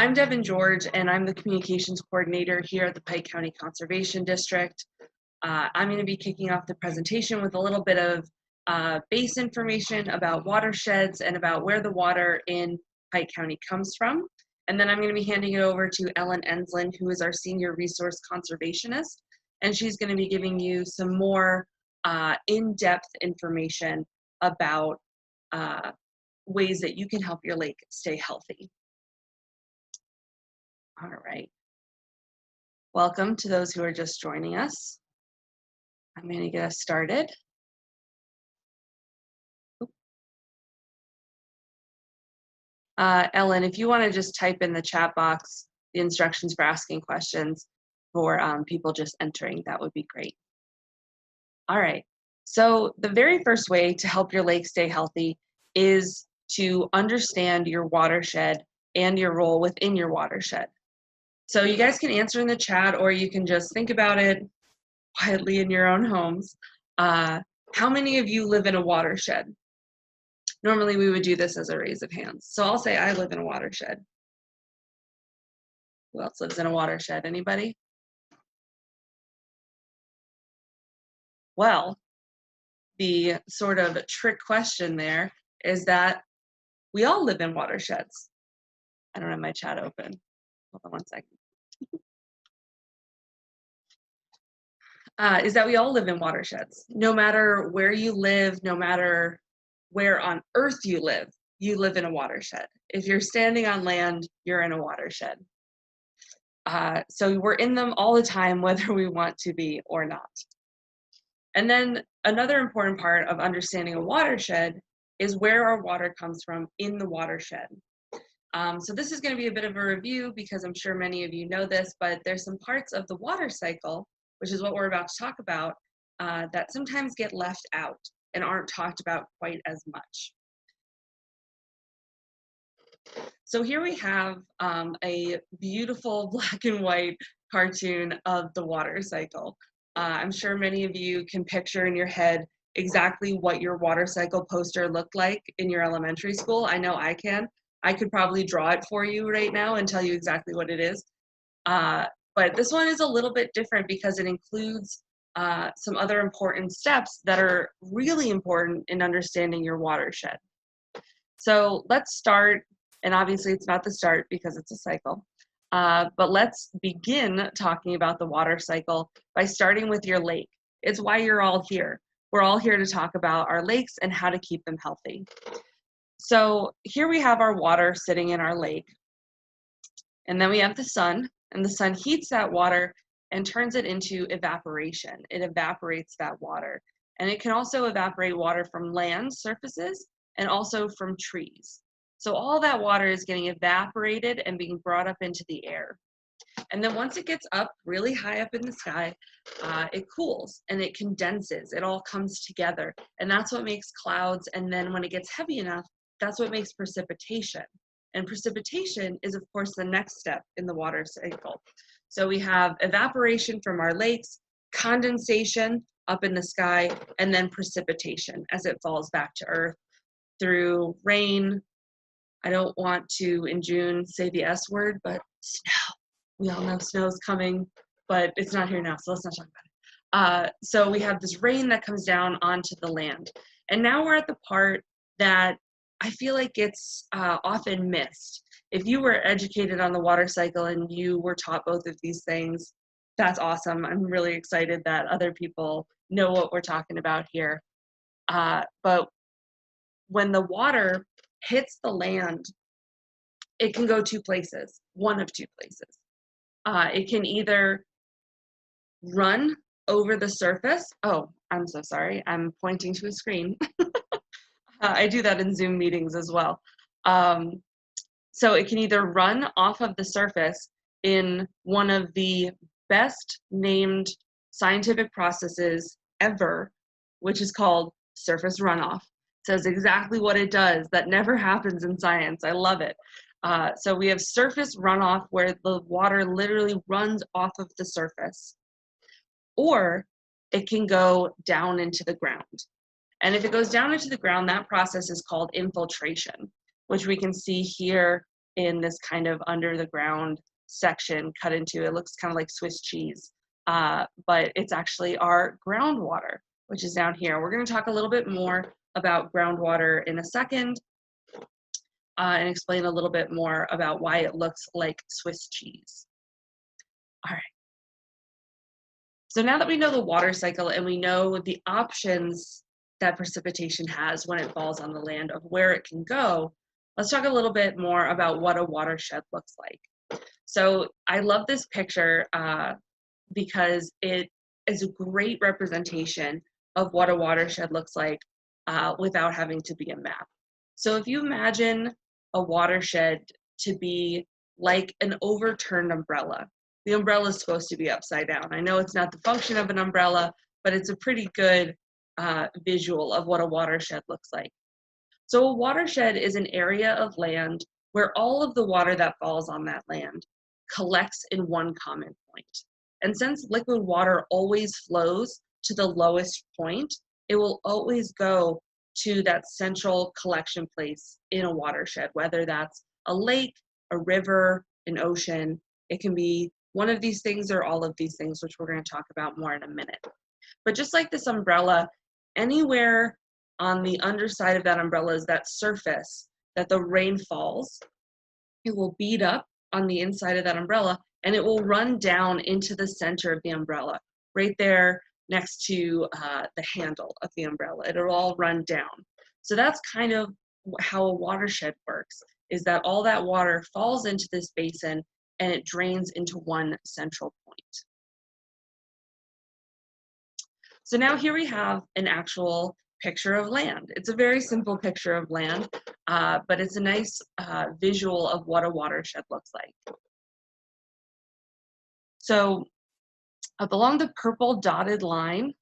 I'm Devan George, and I'm the communications coordinator here at the Pike County Conservation District. I'm going to be kicking off the presentation with a little bit of base information about watersheds and about where the water in Pike County comes from. And then I'm going to be handing it over to Enslin, who is our senior resource conservationist, and she's going to be giving you some more in-depth information about ways that you can help your lake stay healthy. All right. Welcome to those who are just joining us. I'm going to get us started. Ellen, if you want to just type in the chat box the instructions for asking questions for people just entering, that would be great. All right. So the very first way to help your lake stay healthy is to understand your watershed and your role within your watershed. So you guys can answer in the chat, or you can just think about it quietly in your own homes. How many of you live in a watershed? Normally we would do this as a raise of hands. So I'll say I live in a watershed. Who else lives in a watershed? Anybody? Well, the sort of trick question there is that we all live in watersheds. I don't have my chat open. Hold on one second. Is that we all live in watersheds. No matter where you live, no matter where on earth you live in a watershed. If you're standing on land, you're in a watershed. So we're in them all the time, whether we want to be or not. And then another important part of understanding a watershed is where our water comes from in the watershed. So this is going to be a bit of a review because I'm sure many of you know this, but there's some parts of the water cycle, which is what we're about to talk about, that sometimes get left out and aren't talked about quite as much. So here we have a beautiful black and white cartoon of the water cycle. I'm sure many of you can picture in your head exactly what your water cycle poster looked like in your elementary school. I know I can. I could probably draw it for you right now and tell you exactly what it is. But this one is a little bit different because it includes some other important steps that are really important in understanding your watershed. So let's start, and obviously it's about the start because it's a cycle, but let's begin talking about the water cycle by starting with your lake. It's why you're all here. We're all here to talk about our lakes and how to keep them healthy. So here we have our water sitting in our lake, and then we have the sun, and the sun heats that water and turns it into evaporation. It evaporates that water. And it can also evaporate water from land surfaces and also from trees. So all that water is getting evaporated and being brought up into the air. And then once it gets up really high up in the sky, it cools and it condenses. It all comes together. And that's what makes clouds. And then when it gets heavy enough, that's what makes precipitation. And precipitation is, of course, the next step in the water cycle. So we have evaporation from our lakes, condensation up in the sky, and then precipitation as it falls back to earth through rain. I don't want to, in June, say the S word, but snow. We all know snow's coming, but it's not here now, so let's not talk about it. So we have this rain that comes down onto the land. And now we're at the part that I feel like it's often missed. If you were educated on the water cycle and you were taught both of these things, that's awesome. I'm really excited that other people know what we're talking about here. But when the water hits the land, it can go two places, one of two places. It can either run over the surface. Oh, I'm so sorry. I'm pointing to a screen. I do that in Zoom meetings as well. So it can either run off of the surface in one of the best named scientific processes ever, which is called surface runoff. It says exactly what it does. That never happens in science. I love it. So we have surface runoff where the water literally runs off of the surface, or it can go down into the ground. And if it goes down into the ground, that process is called infiltration, which we can see here in this kind of under the ground section cut into. It looks kind of like Swiss cheese, but it's actually our groundwater, which is down here. We're going to talk a little bit more about groundwater in a second, and explain a little bit more about why it looks like Swiss cheese. All right. So now that we know the water cycle and we know the options that precipitation has when it falls on the land of where it can go, let's talk a little bit more about what a watershed looks like. So I love this picture because it is a great representation of what a watershed looks like without having to be a map. So if you imagine a watershed to be like an overturned umbrella, the umbrella is supposed to be upside down. I know it's not the function of an umbrella, but it's a pretty good visual of what a watershed looks like. So a watershed is an area of land where all of the water that falls on that land collects in one common point. And since liquid water always flows to the lowest point, it will always go to that central collection place in a watershed, whether that's a lake, a river, an ocean. It can be one of these things or all of these things, which we're going to talk about more in a minute. But just like this umbrella, anywhere on the underside of that umbrella is that surface that the rain falls, it will bead up on the inside of that umbrella and it will run down into the center of the umbrella, right there next to the handle of the umbrella. It'll all run down. So that's kind of how a watershed works, is that all that water falls into this basin and it drains into one central point. So now here we have an actual picture of land. It's a very simple picture of land, but it's a nice visual of what a watershed looks like. So up along the purple dotted line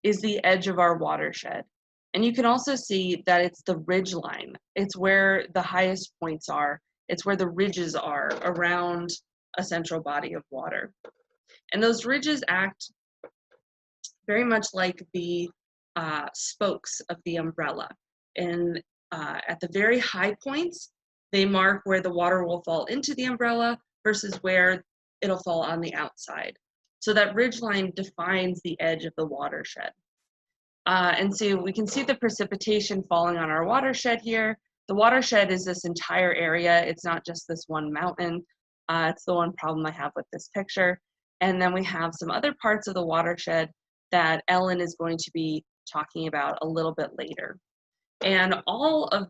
is the edge of our watershed. And you can also see that it's the ridge line. It's where the highest points are. It's where the ridges are around a central body of water. And those ridges act very much like the spokes of the umbrella. And at the very high points, they mark where the water will fall into the umbrella versus where it'll fall on the outside. So that ridge line defines the edge of the watershed. And so we can see the precipitation falling on our watershed here. The watershed is this entire area. It's not just this one mountain. It's the one problem I have with this picture. And then we have some other parts of the watershed that Ellen is going to be talking about a little bit later. And all of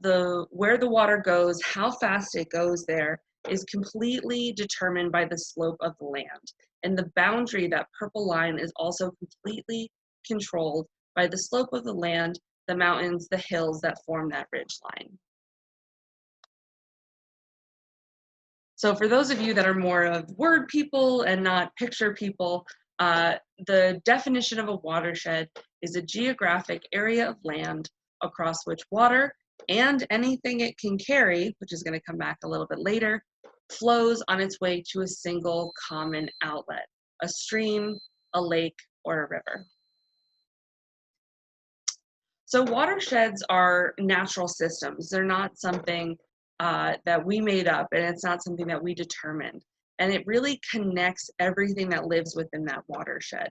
where the water goes, how fast it goes there, is completely determined by the slope of the land. And the boundary, that purple line, is also completely controlled by the slope of the land, the mountains, the hills that form that ridge line. So for those of you that are more of word people and not picture people, the definition of a watershed is a geographic area of land across which water and anything it can carry, which is going to come back a little bit later, flows on its way to a single common outlet, a stream, a lake, or a river. So watersheds are natural systems. They're not something that we made up, and it's not something that we determined. And it really connects everything that lives within that watershed,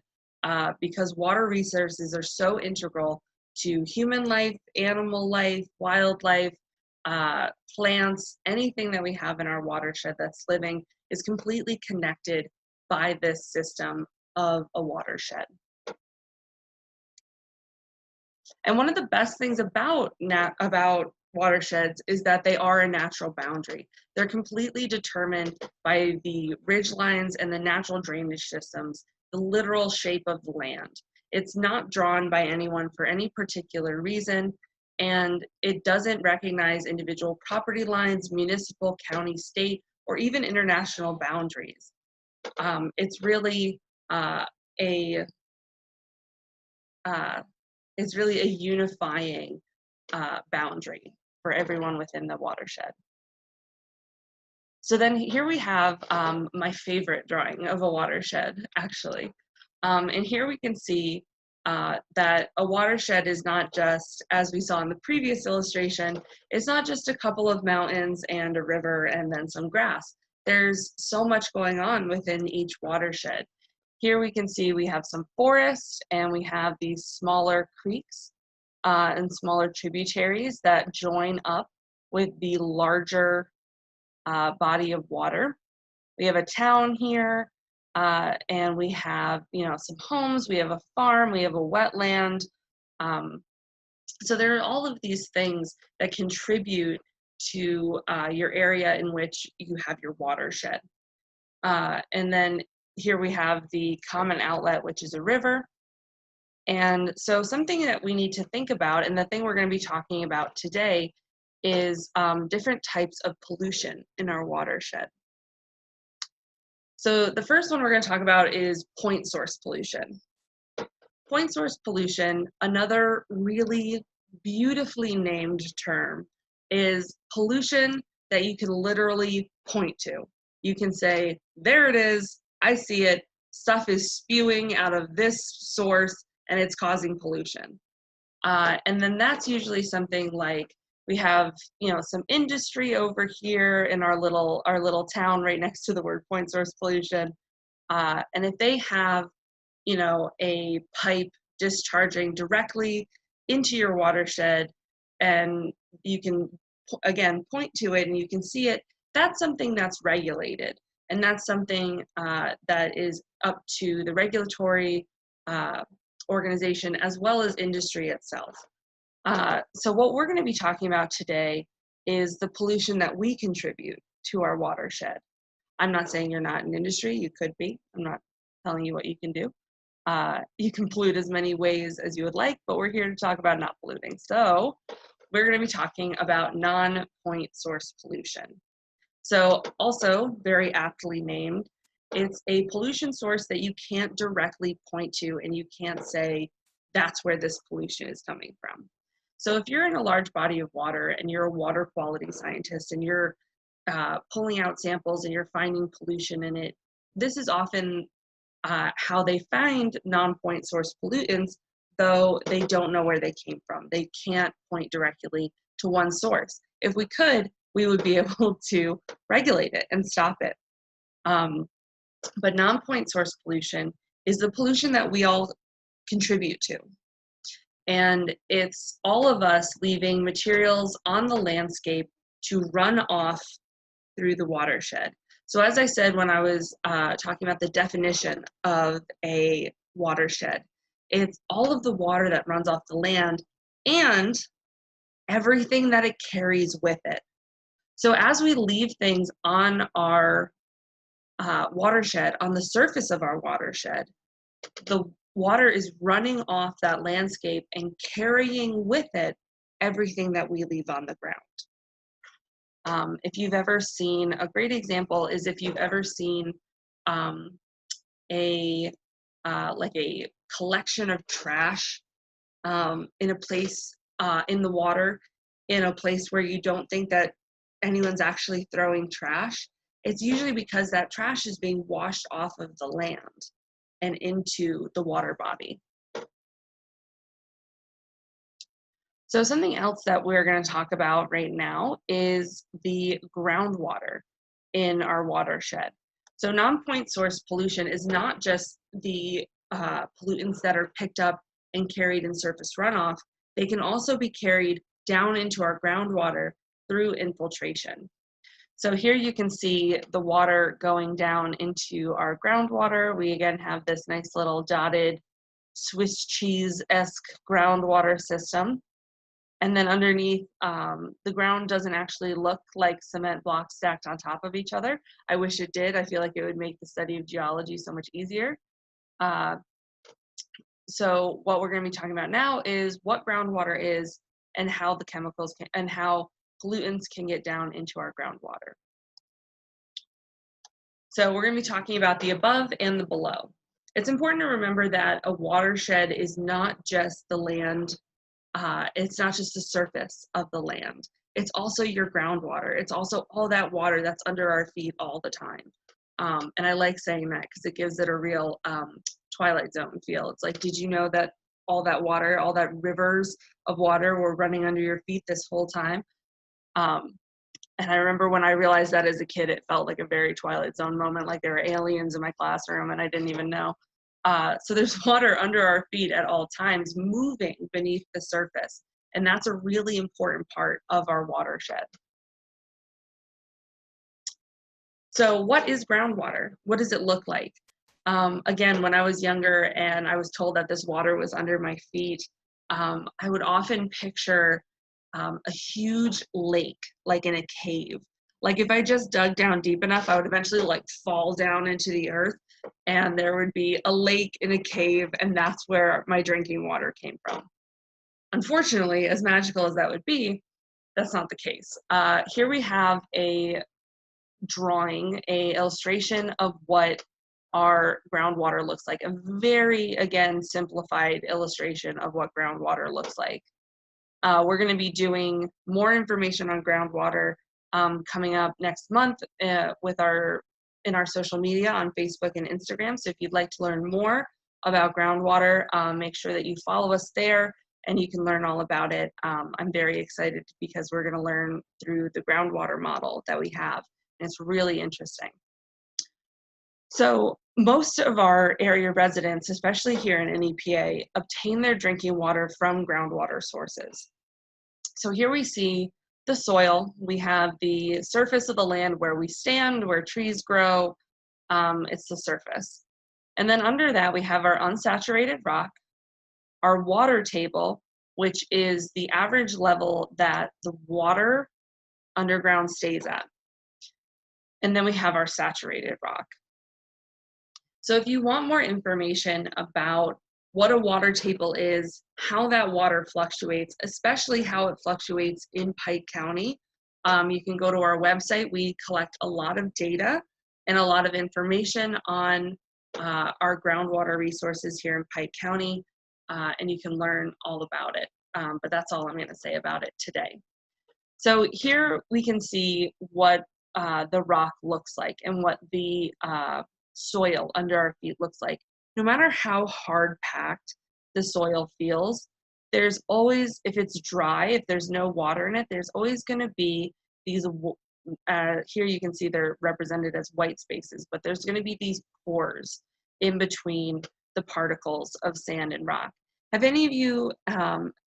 because water resources are so integral to human life, animal life, wildlife, plants. Anything that we have in our watershed that's living is completely connected by this system of a watershed. And one of the best things about watersheds is that they are a natural boundary. They're completely determined by the ridge lines and the natural drainage systems, the literal shape of the land. It's not drawn by anyone for any particular reason, and it doesn't recognize individual property lines, municipal, county, state, or even international boundaries. It's really a unifying boundary for everyone within the watershed. So then here we have my favorite drawing of a watershed, actually. And here we can see that a watershed is not just, as we saw in the previous illustration, it's not just a couple of mountains and a river and then some grass. There's so much going on within each watershed. Here we can see we have some forest and we have these smaller creeks and smaller tributaries that join up with the larger body of water. We have a town here, and we have, some homes, we have a farm, we have a wetland. So there are all of these things that contribute to your area in which you have your watershed. And then here we have the common outlet, which is a river. And so something that we need to think about, and the thing we're going to be talking about today, is different types of pollution in our watershed. So the first one we're going to talk about is point source pollution. Point source pollution, another really beautifully named term, is pollution that you can literally point to. You can say, there it is, I see it, stuff is spewing out of this source and it's causing pollution. And then that's usually something like, we have, some industry over here in our little town right next to the word point source pollution. And if they have, a pipe discharging directly into your watershed, and you can, again, point to it and you can see it, that's something that's regulated. And that's something that is up to the regulatory organization as well as industry itself. So what we're going to be talking about today is the pollution that we contribute to our watershed. I'm not saying you're not in industry, you could be. I'm not telling you what you can do. You can pollute as many ways as you would like, but we're here to talk about not polluting. So we're going to be talking about non-point source pollution. So also very aptly named, it's a pollution source that you can't directly point to and you can't say that's where this pollution is coming from. So if you're in a large body of water and you're a water quality scientist and you're pulling out samples and you're finding pollution in it, this is often how they find non-point source pollutants, though they don't know where they came from. They can't point directly to one source. If we could, we would be able to regulate it and stop it. But non-point source pollution is the pollution that we all contribute to. And it's all of us leaving materials on the landscape to run off through the watershed. So as I said when I was talking about the definition of a watershed, it's all of the water that runs off the land and everything that it carries with it. So as we leave things on our watershed, on the surface of our watershed, the water is running off that landscape and carrying with it everything that we leave on the ground. If you've ever seen, a great example is if you've ever seen a collection of trash in a place in the water, in a place where you don't think that anyone's actually throwing trash, it's usually because that trash is being washed off of the land and into the water body. So something else that we're going to talk about right now is the groundwater in our watershed. So non-point source pollution is not just the pollutants that are picked up and carried in surface runoff. They can also be carried down into our groundwater through infiltration. So here you can see the water going down into our groundwater. We again have this nice little dotted Swiss cheese-esque groundwater system. And then underneath, the ground doesn't actually look like cement blocks stacked on top of each other. I wish it did. I feel like it would make the study of geology so much easier. So what we're going to be talking about now is what groundwater is and how the chemicals can, and how pollutants can get down into our groundwater. So we're going to be talking about the above and the below. It's important to remember that a watershed is not just the land, it's not just the surface of the land. It's also your groundwater. It's also all that water that's under our feet all the time. And I like saying that because it gives it a real Twilight Zone feel. It's like, did you know that all that water, all that rivers of water were running under your feet this whole time. And I remember when I realized that as a kid, it felt like a very Twilight Zone moment, like there were aliens in my classroom and I didn't even know. So there's water under our feet at all times, moving beneath the surface. And that's a really important part of our watershed. So what is groundwater? What does it look like? Again, when I was younger and I was told that this water was under my feet, I would often picture a huge lake, like in a cave. Like if I just dug down deep enough, I would eventually like fall down into the earth and there would be a lake in a cave, and that's where my drinking water came from. Unfortunately, as magical as that would be, that's not the case. Here we have a drawing, a illustration of what our groundwater looks like. A very, again, simplified illustration of what groundwater looks like. We're going to be doing more information on groundwater coming up next month in our social media on Facebook and Instagram. So if you'd like to learn more about groundwater, make sure that you follow us there and you can learn all about it. I'm very excited because we're going to learn through the groundwater model that we have. And it's really interesting. So most of our area residents, especially here in NEPA, obtain their drinking water from groundwater sources. So here we see the soil. We have the surface of the land where we stand, where trees grow. It's the surface. And then under that, we have our unsaturated rock, our water table, which is the average level that the water underground stays at. And then we have our saturated rock. So if you want more information about what a water table is, how that water fluctuates, especially how it fluctuates in Pike County, you can go to our website. We collect a lot of data and a lot of information on our groundwater resources here in Pike County, and you can learn all about it. But that's all I'm going to say about it today. So here we can see what the rock looks like and what the soil under our feet looks like. No matter how hard packed the soil feels, there's always, if it's dry, if there's no water in it, there's always going to be these, here you can see they're represented as white spaces, but there's going to be these pores in between the particles of sand and rock. Have any of you,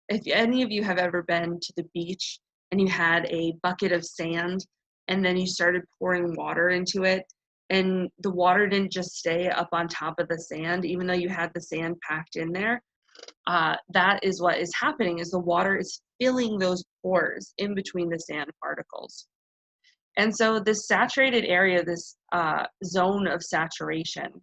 if any of you have ever been to the beach and you had a bucket of sand and then you started pouring water into it, and the water didn't just stay up on top of the sand, even though you had the sand packed in there, that is what is happening, is the water is filling those pores in between the sand particles. And so this saturated area, this zone of saturation,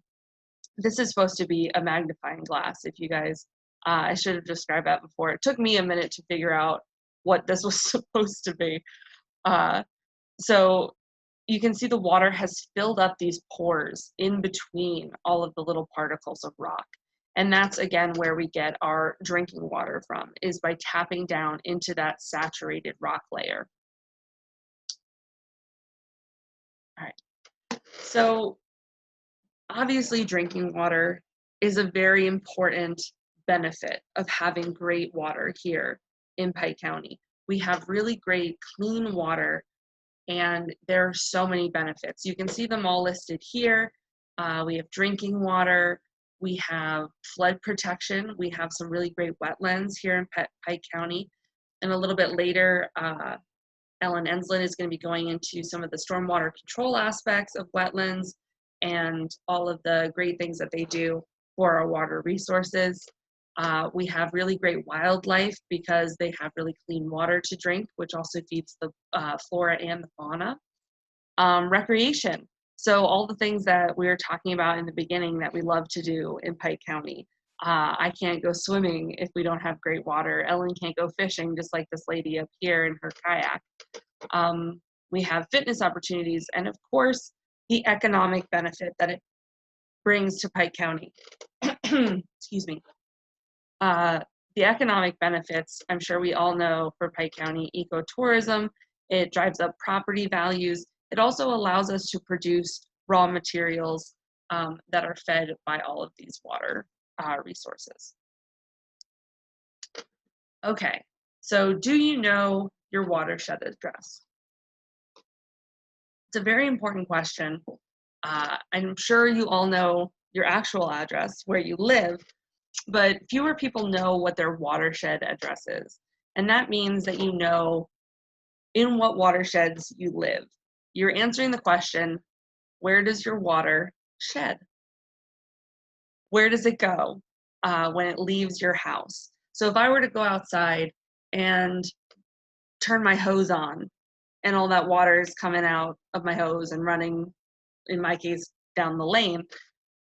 this is supposed to be a magnifying glass. If you guys, I should have described that before. It took me a minute to figure out what this was supposed to be. So you can see the water has filled up these pores in between all of the little particles of rock. And that's, again, where we get our drinking water from, is by tapping down into that saturated rock layer. All right. So obviously drinking water is a very important benefit of having great water here in Pike County. We have really great clean water, and there are so many benefits. You can see them all listed here. We have drinking water, we have flood protection, we have some really great wetlands here in Pike County, and a little bit later, Ellen Enslin is going to be going into some of the stormwater control aspects of wetlands and all of the great things that they do for our water resources. We have really great wildlife because they have really clean water to drink, which also feeds the flora and the fauna. Recreation. So all the things that we were talking about in the beginning that we love to do in Pike County. I can't go swimming if we don't have great water. Ellen can't go fishing, just like this lady up here in her kayak. We have fitness opportunities, and of course, the economic benefit that it brings to Pike County. Excuse me. The economic benefits, I'm sure we all know, for Pike County: ecotourism. It drives up property values. It also allows us to produce raw materials that are fed by all of these water resources. Okay, so do you know your watershed address? It's a very important question. I'm sure you all know your actual address, where you live, but fewer people know what their watershed address is. And that means that you know in what watersheds you live. You're answering the question, where does your water shed? Where does it go when it leaves your house? So if I were to go outside and turn my hose on and all that water is coming out of my hose and running, in my case, down the lane,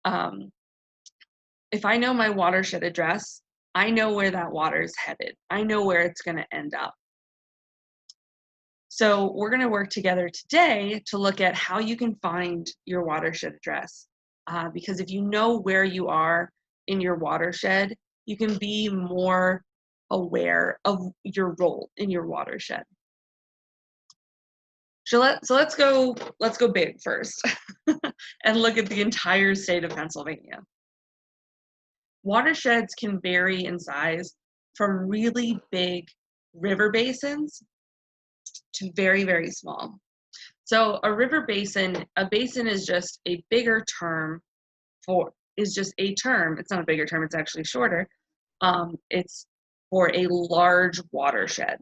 um, if I know my watershed address, I know where that water is headed. I know where it's going to end up. So we're going to work together today to look at how you can find your watershed address. Because if you know where you are in your watershed, you can be more aware of your role in your watershed. So let's go big first and look at the entire state of Pennsylvania. Watersheds can vary in size from really big river basins to very, very small. So a basin is just a bigger term is just a term. It's not a bigger term, it's actually shorter. It's for a large watershed.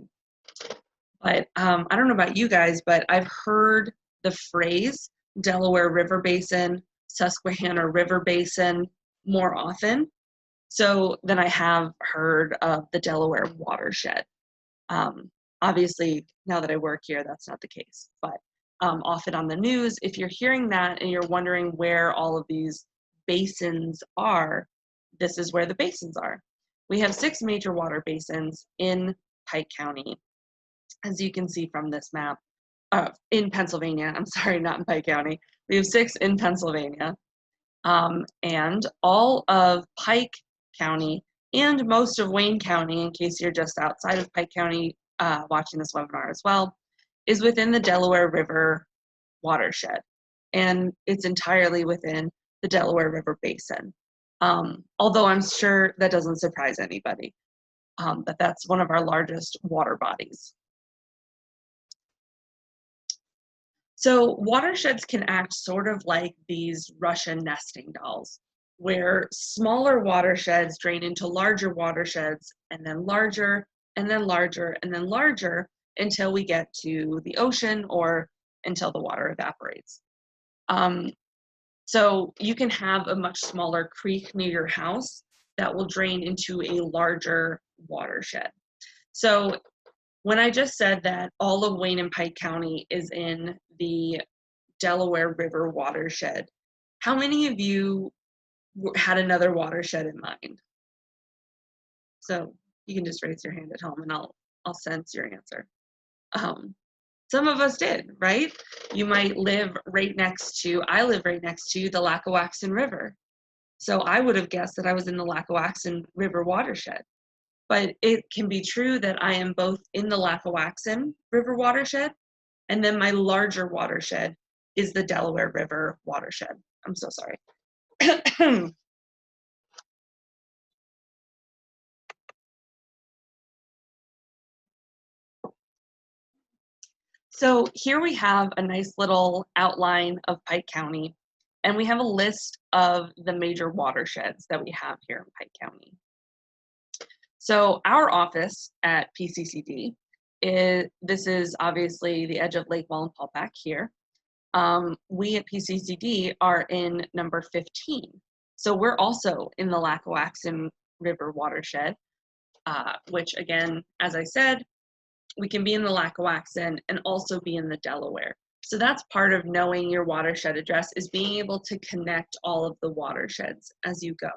But I don't know about you guys, but I've heard the phrase Delaware River Basin, Susquehanna River Basin more often so than I have heard of the Delaware watershed. Obviously, now that I work here, that's not the case. But often on the news, if you're hearing that and you're wondering where all of these basins are, this is where the basins are. We have 6 major water basins in Pike County, as you can see from this map, in Pennsylvania. I'm sorry, not in Pike County. We have 6 in Pennsylvania. And all of Pike County and most of Wayne County, in case you're just outside of Pike County watching this webinar as well, is within the Delaware River watershed. And it's entirely within the Delaware River Basin. Although I'm sure that doesn't surprise anybody, but that's one of our largest water bodies. So watersheds can act sort of like these Russian nesting dolls, where smaller watersheds drain into larger watersheds, and then larger, and then larger, and then larger, until we get to the ocean or until the water evaporates. So you can have a much smaller creek near your house that will drain into a larger watershed. So when I just said that all of Wayne and Pike County is in the Delaware River watershed, how many of you had another watershed in mind? So you can just raise your hand at home and I'll sense your answer. Some of us did, right? You might live right next to, I live right next to the Lackawaxen River. So I would have guessed that I was in the Lackawaxen River watershed. But it can be true that I am both in the Lackawaxen River watershed, and then my larger watershed is the Delaware River watershed. I'm so sorry. So here we have a nice little outline of Pike County, and we have a list of the major watersheds that we have here in Pike County. So our office at PCCD this is obviously the edge of Lake Wallenpaupack here. We at PCCD are in number 15. So we're also in the Lackawaxen River watershed, which again, as I said, we can be in the Lackawaxen and also be in the Delaware. So that's part of knowing your watershed address, is being able to connect all of the watersheds as you go.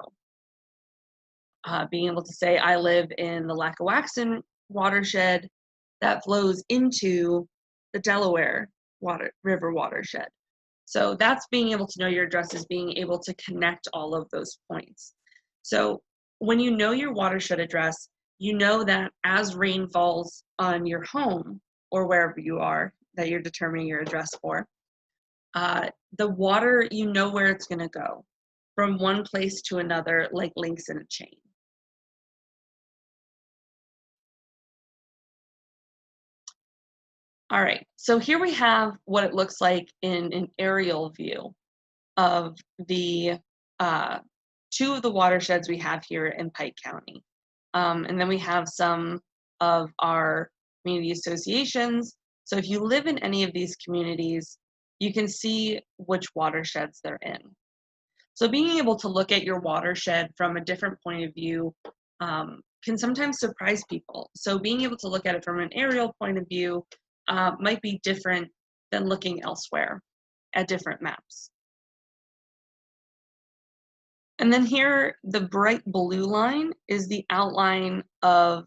Being able to say, I live in the Lackawaxen watershed that flows into the Delaware River watershed. So that's being able to know your address, is being able to connect all of those points. So when you know your watershed address, you know that as rain falls on your home or wherever you are that you're determining your address for, the water, you know where it's going to go from one place to another, like links in a chain. All right, so here we have what it looks like in an aerial view of the two of the watersheds we have here in Pike County. And then we have some of our community associations. So if you live in any of these communities, you can see which watersheds they're in. So being able to look at your watershed from a different point of view can sometimes surprise people. So being able to look at it from an aerial point of view might be different than looking elsewhere at different maps. And then here, the bright blue line is the outline of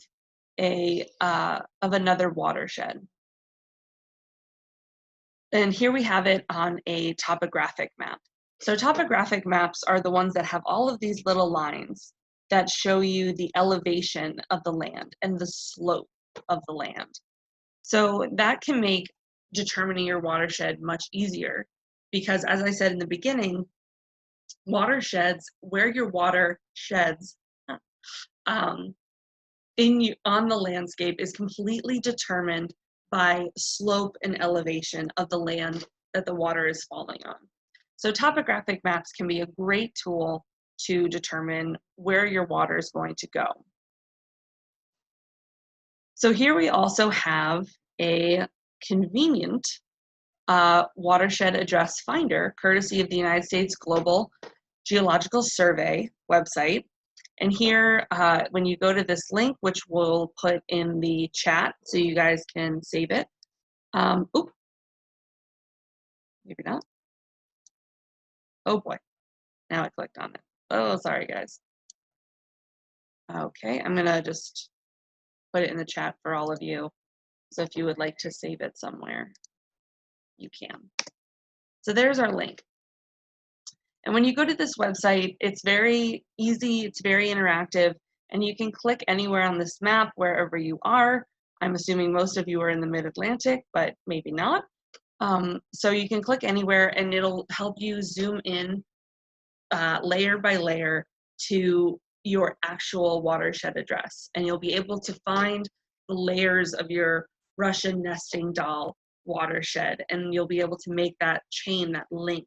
another watershed. And here we have it on a topographic map. So topographic maps are the ones that have all of these little lines that show you the elevation of the land and the slope of the land. So that can make determining your watershed much easier because, as I said in the beginning, watersheds, where your water sheds on the landscape is completely determined by slope and elevation of the land that the water is falling on. So topographic maps can be a great tool to determine where your water is going to go. So here we also have a convenient watershed address finder, courtesy of the United States Global Geological Survey website. And here, when you go to this link, which we'll put in the chat so you guys can save it. Oop, maybe not. Oh boy, now I clicked on it. Oh, sorry guys. Okay, I'm gonna just put it in the chat for all of you. So if you would like to save it somewhere, you can. So there's our link. And when you go to this website, it's very easy, it's very interactive, and you can click anywhere on this map wherever you are. I'm assuming most of you are in the Mid-Atlantic, but maybe not. So you can click anywhere and it'll help you zoom in layer by layer to your actual watershed address. And you'll be able to find the layers of your Russian nesting doll watershed, and you'll be able to make that chain, that link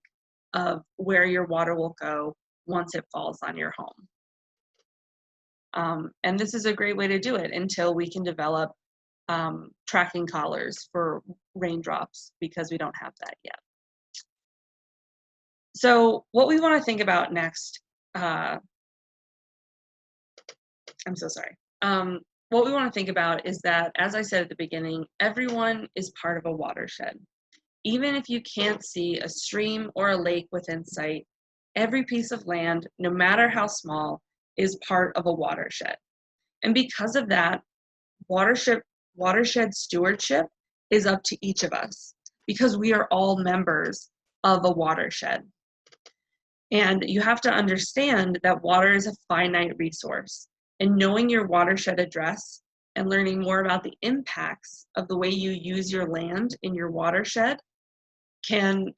of where your water will go once it falls on your home. And this is a great way to do it until we can develop tracking collars for raindrops, because we don't have that yet. So what we want to think about next, I'm so sorry. What we want to think about is that, as I said at the beginning, everyone is part of a watershed. Even if you can't see a stream or a lake within sight, every piece of land, no matter how small, is part of a watershed. And because of that, watershed stewardship is up to each of us, because we are all members of a watershed. And you have to understand that water is a finite resource, and knowing your watershed address and learning more about the impacts of the way you use your land in your watershed can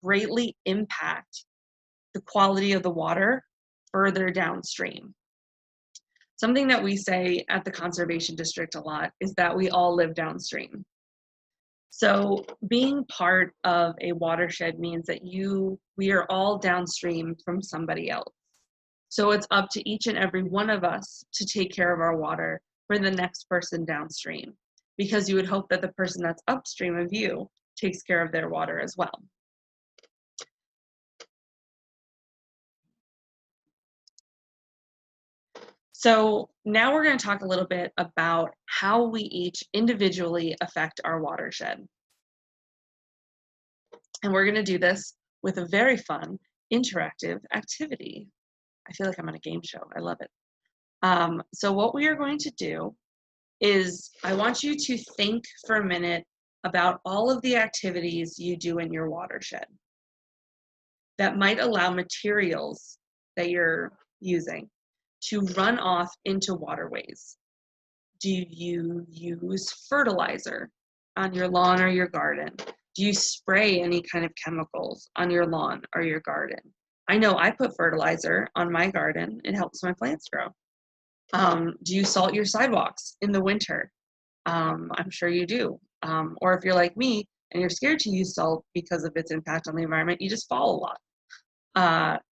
greatly impact the quality of the water further downstream. Something that we say at the Conservation District a lot is that we all live downstream. So being part of a watershed means that we are all downstream from somebody else. So it's up to each and every one of us to take care of our water for the next person downstream, because you would hope that the person that's upstream of you takes care of their water as well. So now we're going to talk a little bit about how we each individually affect our watershed. And we're going to do this with a very fun, interactive activity. I feel like I'm on a game show. I love it. So what we are going to do is, I want you to think for a minute about all of the activities you do in your watershed that might allow materials that you're using to run off into waterways. Do you use fertilizer on your lawn or your garden? Do you spray any kind of chemicals on your lawn or your garden? I know I put fertilizer on my garden. It helps my plants grow. Do you salt your sidewalks in the winter? I'm sure you do. Or if you're like me and you're scared to use salt because of its impact on the environment, you just fall a lot.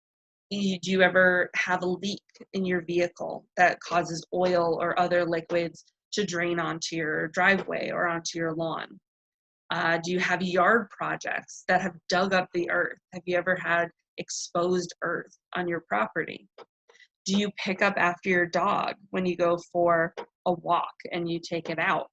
Do you ever have a leak in your vehicle that causes oil or other liquids to drain onto your driveway or onto your lawn? Do you have yard projects that have dug up the earth? Have you ever had exposed earth on your property? Do you pick up after your dog when you go for a walk and you take it out?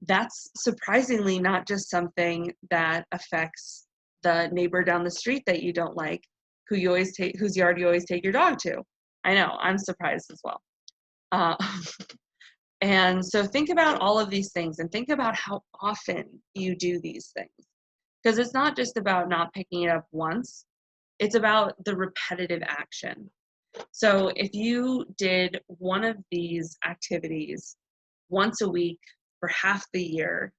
That's surprisingly not just something that affects the neighbor down the street that you don't like, whose yard you always take your dog to. I know, I'm surprised as well. And so think about all of these things and think about how often you do these things. Because it's not just about not picking it up once, it's about the repetitive action. So if you did one of these activities once a week for half the year,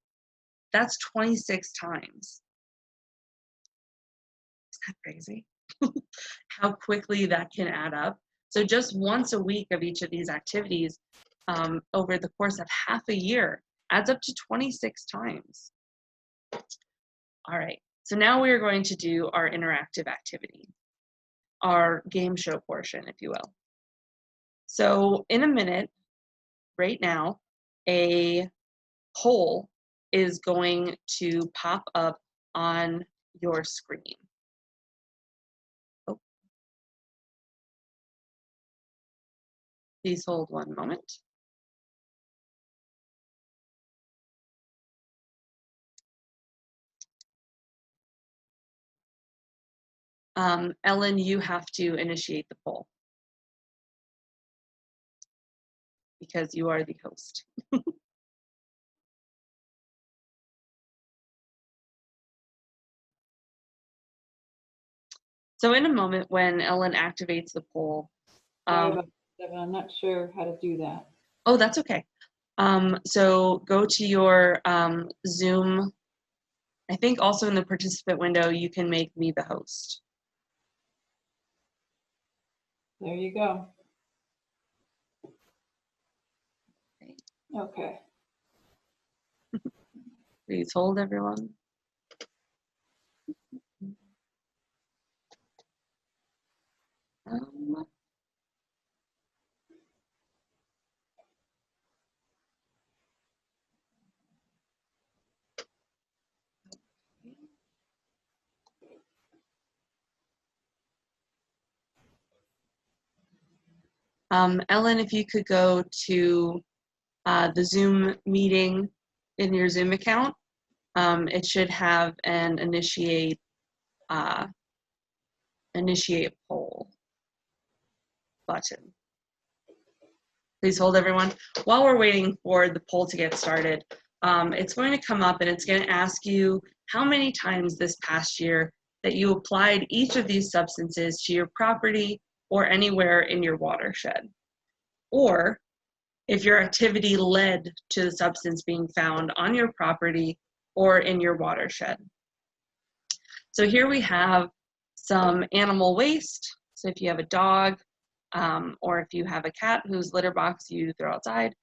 that's 26 times. Is that crazy? How quickly that can add up. So just once a week of each of these activities over the course of half a year adds up to 26 times. All right, so now we are going to do our interactive activity, our game show portion, if you will. So in a minute, right now, a poll is going to pop up on your screen. Oh. Please hold one moment. Ellen, you have to initiate the poll because you are the host. So in a moment when Ellen activates the poll, Devan, I'm not sure how to do that. Oh, that's okay. So go to your Zoom. I think also in the participant window, you can make me the host. There you go. Okay. Please hold, everyone. Ellen, if you could go to the Zoom meeting in your Zoom account, it should have an initiate poll button. Please hold, everyone. While we're waiting for the poll to get started, it's going to come up and it's going to ask you how many times this past year that you applied each of these substances to your property or anywhere in your watershed, or if your activity led to the substance being found on your property or in your watershed. So here we have some animal waste. So if you have a dog, or if you have a cat whose litter box you throw outside.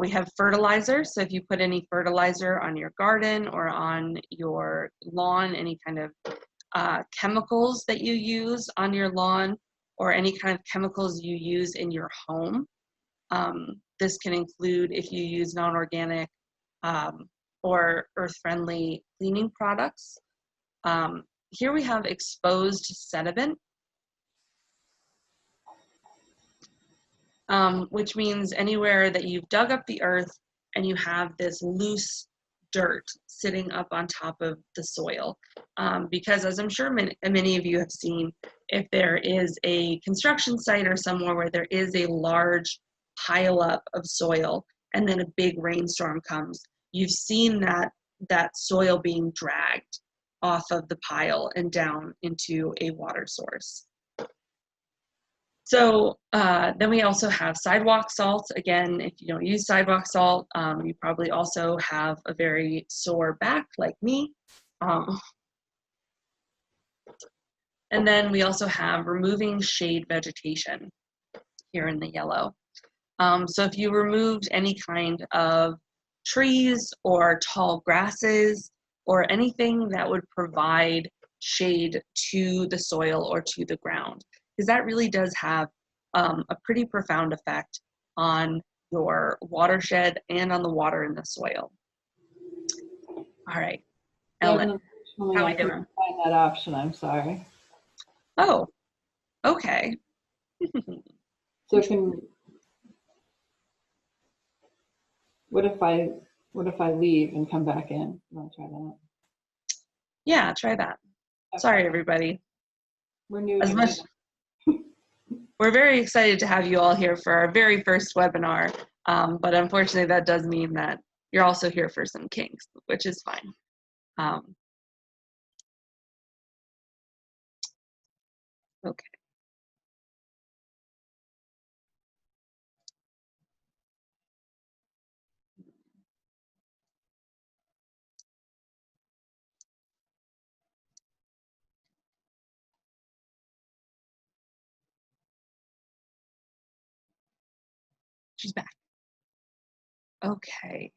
We have fertilizer. So if you put any fertilizer on your garden or on your lawn, any kind of chemicals that you use on your lawn, or any kind of chemicals you use in your home. This can include if you use non-organic or earth-friendly cleaning products. Here we have exposed sediment, which means anywhere that you've dug up the earth and you have this loose dirt sitting up on top of the soil. Because as I'm sure many of you have seen, if there is a construction site or somewhere where there is a large pileup of soil and then a big rainstorm comes, you've seen that soil being dragged off of the pile and down into a water source. So then we also have sidewalk salt. Again, if you don't use sidewalk salt, you probably also have a very sore back like me. And then we also have removing shade vegetation here in the yellow. So if you removed any kind of trees or tall grasses or anything that would provide shade to the soil or to the ground, because that really does have a pretty profound effect on your watershed and on the water in the soil. All right, Ellen, Unfortunately, how are I we doing? couldn't find that option. I'm sorry. Oh, okay. So what if I leave and come back in? You want to try that? Yeah, try that. Okay. Sorry, everybody. We're new As to much, it. we're very excited to have you all here for our very first webinar, but unfortunately that does mean that you're also here for some kinks, which is fine. Okay. She's back. Okay.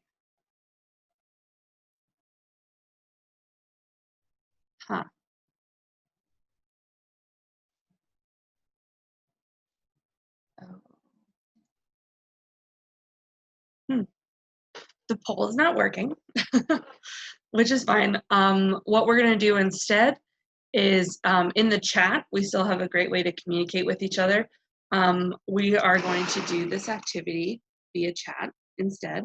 Huh. Oh. The poll is not working, which is fine. What we're going to do instead is in the chat, we still have a great way to communicate with each other. We are going to do this activity via chat instead.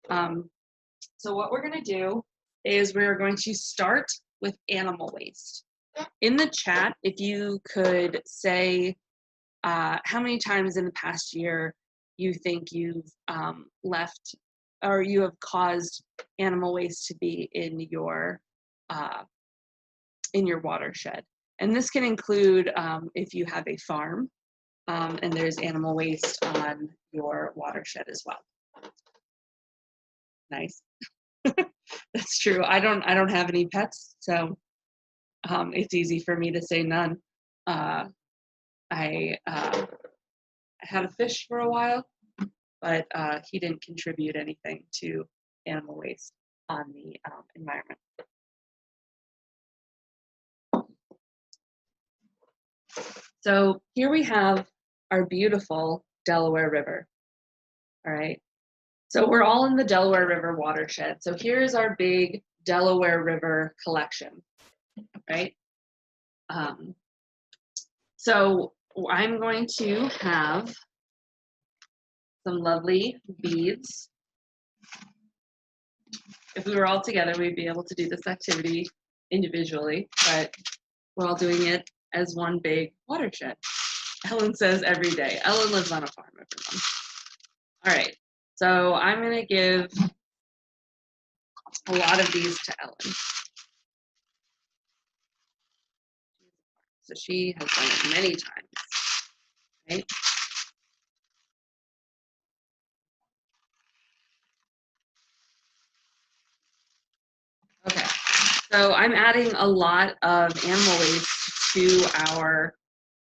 So what we're going to do is we're going to start with animal waste. In the chat, if you could say how many times in the past year you think you've left or you have caused animal waste to be in your watershed. And this can include if you have a farm and there's animal waste on your watershed as well. Nice. That's true. I don't have any pets, so it's easy for me to say none. I had a fish for a while, but he didn't contribute anything to animal waste on the environment. So here we have our beautiful Delaware River. All right. So we're all in the Delaware River watershed. So here's our big Delaware River collection, right? So I'm going to have some lovely beads. If we were all together, we'd be able to do this activity individually, but we're all doing it as one big watershed. Ellen says every day. Ellen lives on a farm, everyone. All right, so I'm going to give a lot of these to Ellen. So she has done it many times, right? Okay, so I'm adding a lot of animal waste to our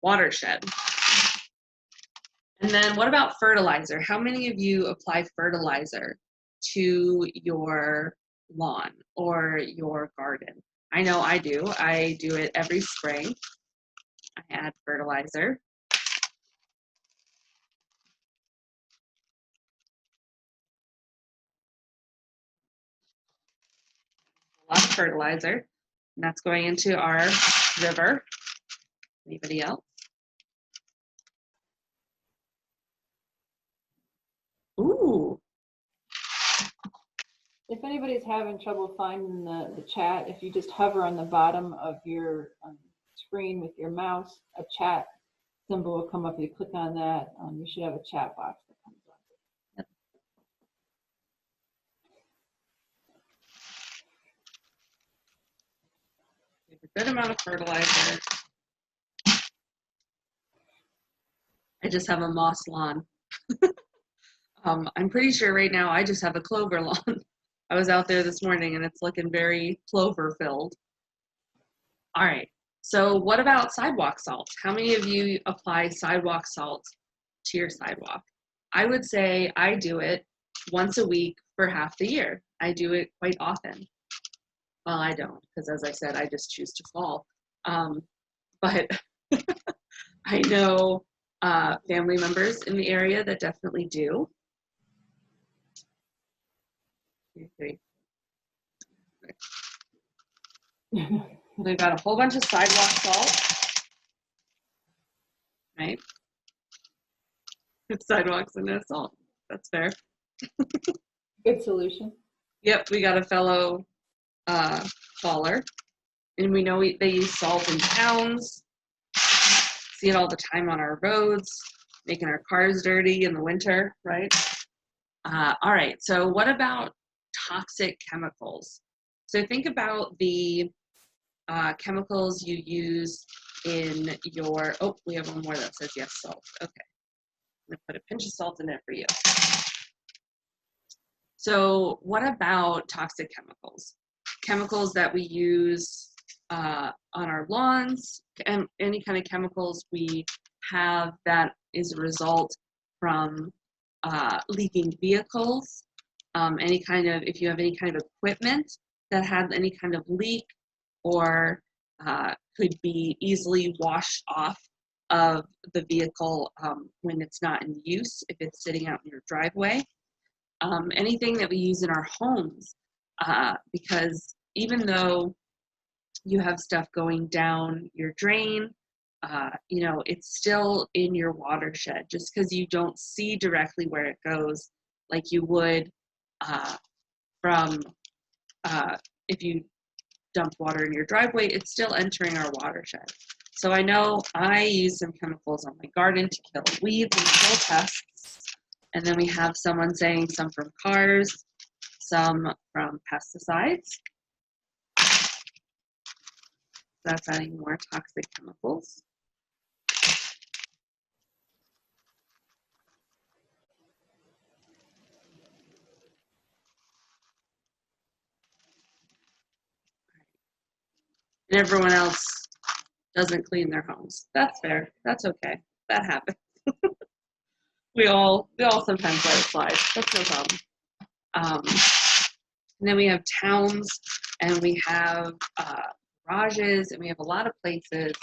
watershed. And then what about fertilizer? How many of you apply fertilizer to your lawn or your garden? I know I do. I do it every spring. I add fertilizer. A lot of fertilizer. And that's going into our river. Anybody else? Ooh. If anybody's having trouble finding the chat, if you just hover on the bottom of your screen with your mouse, a chat symbol will come up. You click on that, you should have a chat box that comes up. A good amount of fertilizer. I just have a moss lawn. I'm pretty sure right now I just have a clover lawn. I was out there this morning and it's looking very clover filled. All right, so what about sidewalk salt? How many of you apply sidewalk salt to your sidewalk? I would say I do it once a week for half the year. I do it quite often. Well, I don't, because as I said, I just choose to fall. But I know family members in the area that definitely do. 2, 3. We've got a whole bunch of sidewalk salt, right? It's sidewalks and no salt. That's fair. Good solution. Yep, we got a fellow faller, and we know they use salt in towns. See it all the time on our roads, making our cars dirty in the winter, right? All right, so what about toxic chemicals? So think about the chemicals you use in your, oh, we have one more that says yes, salt. Okay, I'm gonna put a pinch of salt in there for you. So what about toxic chemicals? Chemicals that we use on our lawns, and any kind of chemicals we have that is a result from leaking vehicles, any kind of, if you have any kind of equipment that had any kind of leak or could be easily washed off of the vehicle when it's not in use, if it's sitting out in your driveway. Anything that we use in our homes, because even though you have stuff going down your drain, you know, it's still in your watershed. Just because you don't see directly where it goes, like you would from if you dumped water in your driveway, it's still entering our watershed. So I know I use some chemicals on my garden to kill weeds and kill pests. And then we have someone saying some from cars, some from pesticides. That's adding more toxic chemicals. And everyone else doesn't clean their homes. That's fair. That's okay. That happens. we all sometimes let it slide. That's no problem. And then we have towns, and we have garages, and we have a lot of places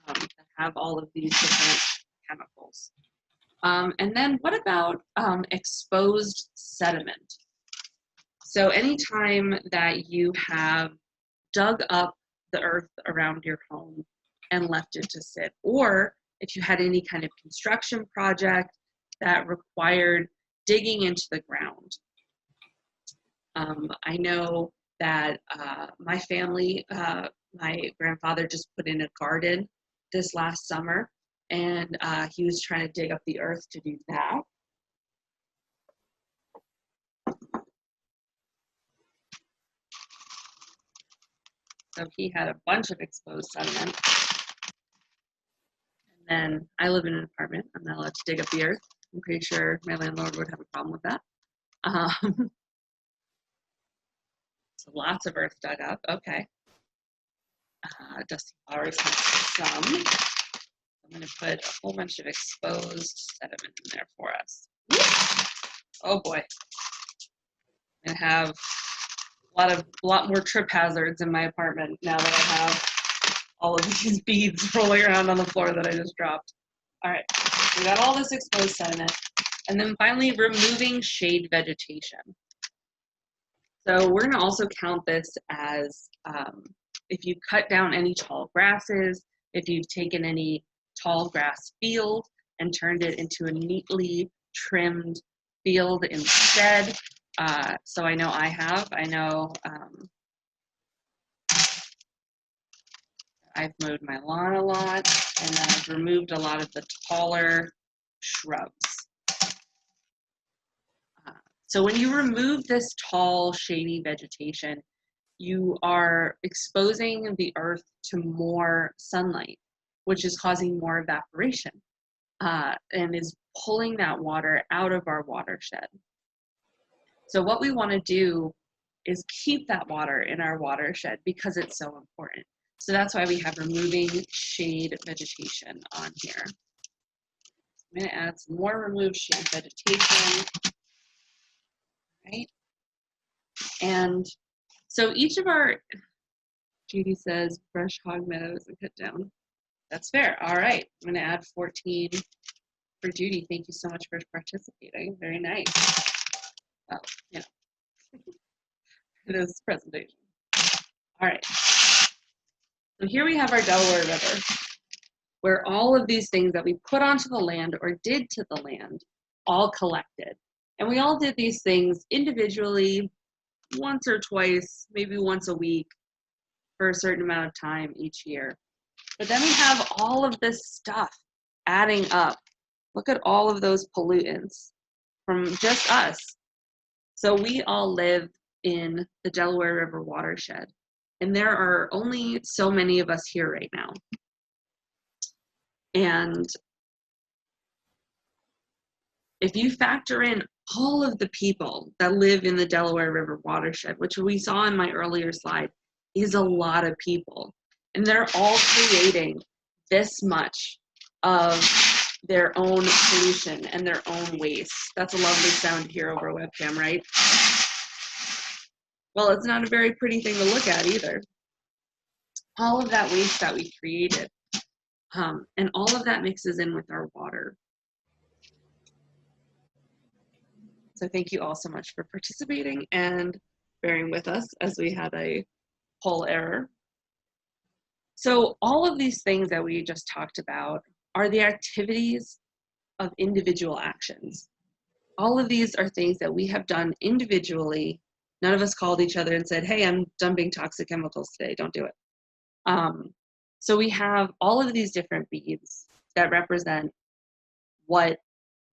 that have all of these different chemicals. And then what about exposed sediment? So anytime that you have dug up the earth around your home and left it to sit, or if you had any kind of construction project that required digging into the ground. I know that my family, my grandfather just put in a garden this last summer, and he was trying to dig up the earth to do that. So he had a bunch of exposed sediment. And then I live in an apartment. I'm not allowed to dig up the earth. I'm pretty sure my landlord would have a problem with that. So lots of earth dug up. Okay. Dusty Flowers has some. I'm going to put a whole bunch of exposed sediment in there for us. Oh boy. I'm going to have a lot more trip hazards in my apartment now that I have all of these beads rolling around on the floor that I just dropped. All right, we got all this exposed sediment. And then finally, removing shade vegetation. So we're gonna also count this as if you cut down any tall grasses, if you've taken any tall grass field and turned it into a neatly trimmed field instead. So I know I have. I know I've mowed my lawn a lot, and then I've removed a lot of the taller shrubs. So when you remove this tall, shady vegetation, you are exposing the earth to more sunlight, which is causing more evaporation and is pulling that water out of our watershed. So what we want to do is keep that water in our watershed because it's so important. So that's why we have removing shade vegetation on here. I'm going to add some more remove shade vegetation. Right? And so each of our, Judy says, brush hog meadows and cut down. That's fair. All right, I'm gonna add 14 for Judy. Thank you so much for participating. Very nice. Oh, yeah, it is presentation. All right, so here we have our Delaware River, where all of these things that we put onto the land or did to the land all collected. And we all did these things individually, once or twice, maybe once a week, for a certain amount of time each year. But then we have all of this stuff adding up. Look at all of those pollutants from just us. So we all live in the Delaware River watershed, and there are only so many of us here right now. And if you factor in all of the people that live in the Delaware River watershed, which we saw in my earlier slide, is a lot of people. And they're all creating this much of their own pollution and their own waste. That's a lovely sound to hear over a webcam, right? Well, it's not a very pretty thing to look at either. All of that waste that we created, and all of that mixes in with our water. So thank you all so much for participating and bearing with us as we had a poll error. So all of these things that we just talked about are the activities of individual actions. All of these are things that we have done individually. None of us called each other and said, hey, I'm dumping toxic chemicals today, don't do it. So we have all of these different beads that represent what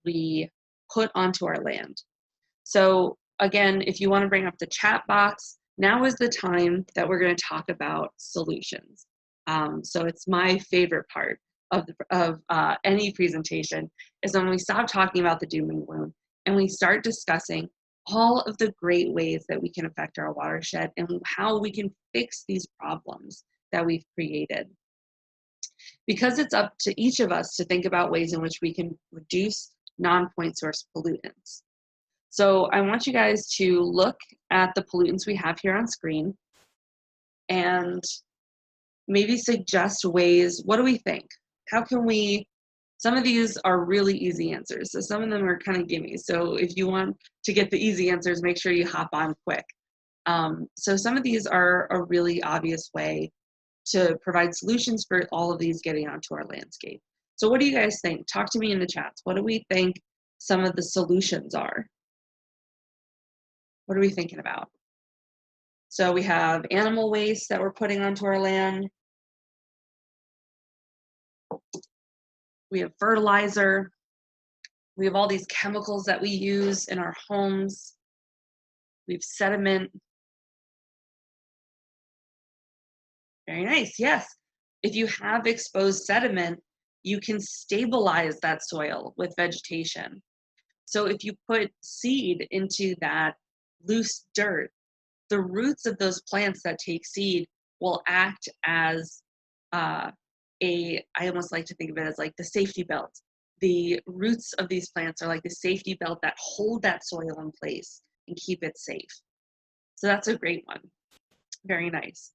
we put onto our land. So again, if you want to bring up the chat box, now is the time that we're going to talk about solutions. So it's my favorite part of any presentation is when we stop talking about the doom and gloom and we start discussing all of the great ways that we can affect our watershed and how we can fix these problems that we've created. Because it's up to each of us to think about ways in which we can reduce non-point source pollutants. So I want you guys to look at the pollutants we have here on screen and maybe suggest ways. What do we think? How can we, some of these are really easy answers. So some of them are kind of gimmies. So if you want to get the easy answers, make sure you hop on quick. So some of these are a really obvious way to provide solutions for all of these getting onto our landscape. So what do you guys think? Talk to me in the chats. What do we think some of the solutions are? What are we thinking about? So we have animal waste that we're putting onto our land. We have fertilizer. We have all these chemicals that we use in our homes. We have sediment. Very nice, yes. If you have exposed sediment, you can stabilize that soil with vegetation. So if you put seed into that loose dirt, the roots of those plants that take seed will act as I almost like to think of it as like the safety belt. The roots of these plants are like the safety belt that hold that soil in place and keep it safe. So that's a great one. Very nice.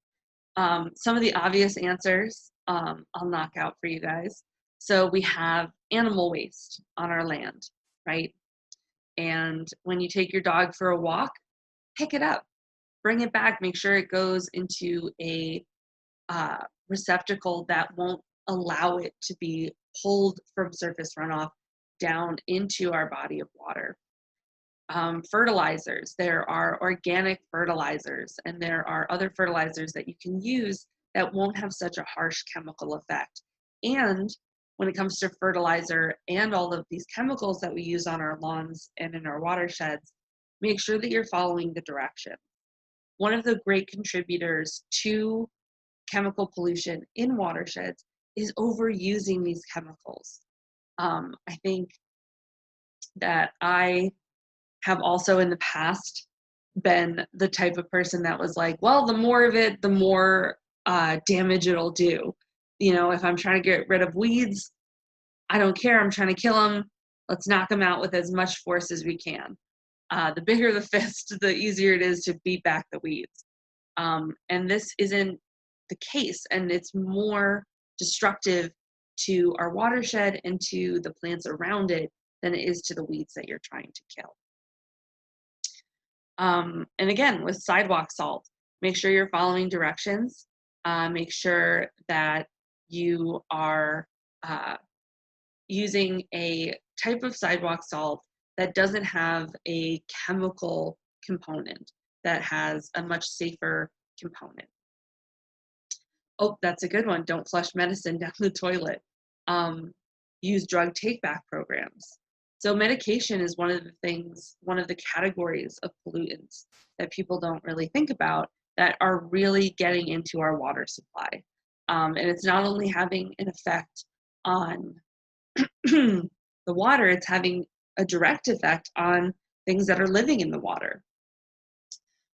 Some of the obvious answers I'll knock out for you guys. So we have animal waste on our land, right? And when you take your dog for a walk, pick it up, bring it back, make sure it goes into a receptacle that won't allow it to be pulled from surface runoff down into our body of water. Fertilizers, there are organic fertilizers and there are other fertilizers that you can use that won't have such a harsh chemical effect. And when it comes to fertilizer and all of these chemicals that we use on our lawns and in our watersheds, make sure that you're following the direction. One of the great contributors to chemical pollution in watersheds is overusing these chemicals. I think that I have also in the past been the type of person that was like, well, the more of it, the more damage it'll do. You know, if I'm trying to get rid of weeds, I don't care, I'm trying to kill them. Let's knock them out with as much force as we can. The bigger the fist, the easier it is to beat back the weeds. And this isn't the case, and it's more destructive to our watershed and to the plants around it than it is to the weeds that you're trying to kill. And again, with sidewalk salt, make sure you're following directions. Make sure that you are using a type of sidewalk salt that doesn't have a chemical component, that has a much safer component. Oh, that's a good one. Don't flush medicine down the toilet. Use drug take-back programs. So medication is one of the categories of pollutants that people don't really think about that are really getting into our water supply. And it's not only having an effect on the water, it's having a direct effect on things that are living in the water.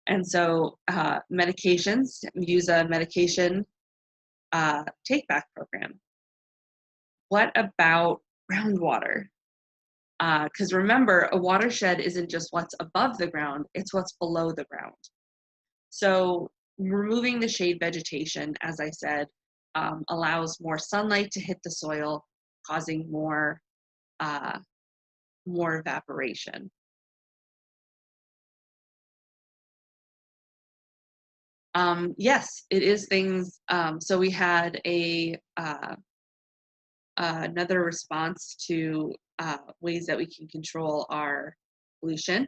And so medications, use a medication take-back program. What about groundwater? Because remember, a watershed isn't just what's above the ground, it's what's below the ground. So removing the shade vegetation, as I said, allows more sunlight to hit the soil, causing more evaporation. Yes, it is things. So we had another response to ways that we can control our pollution.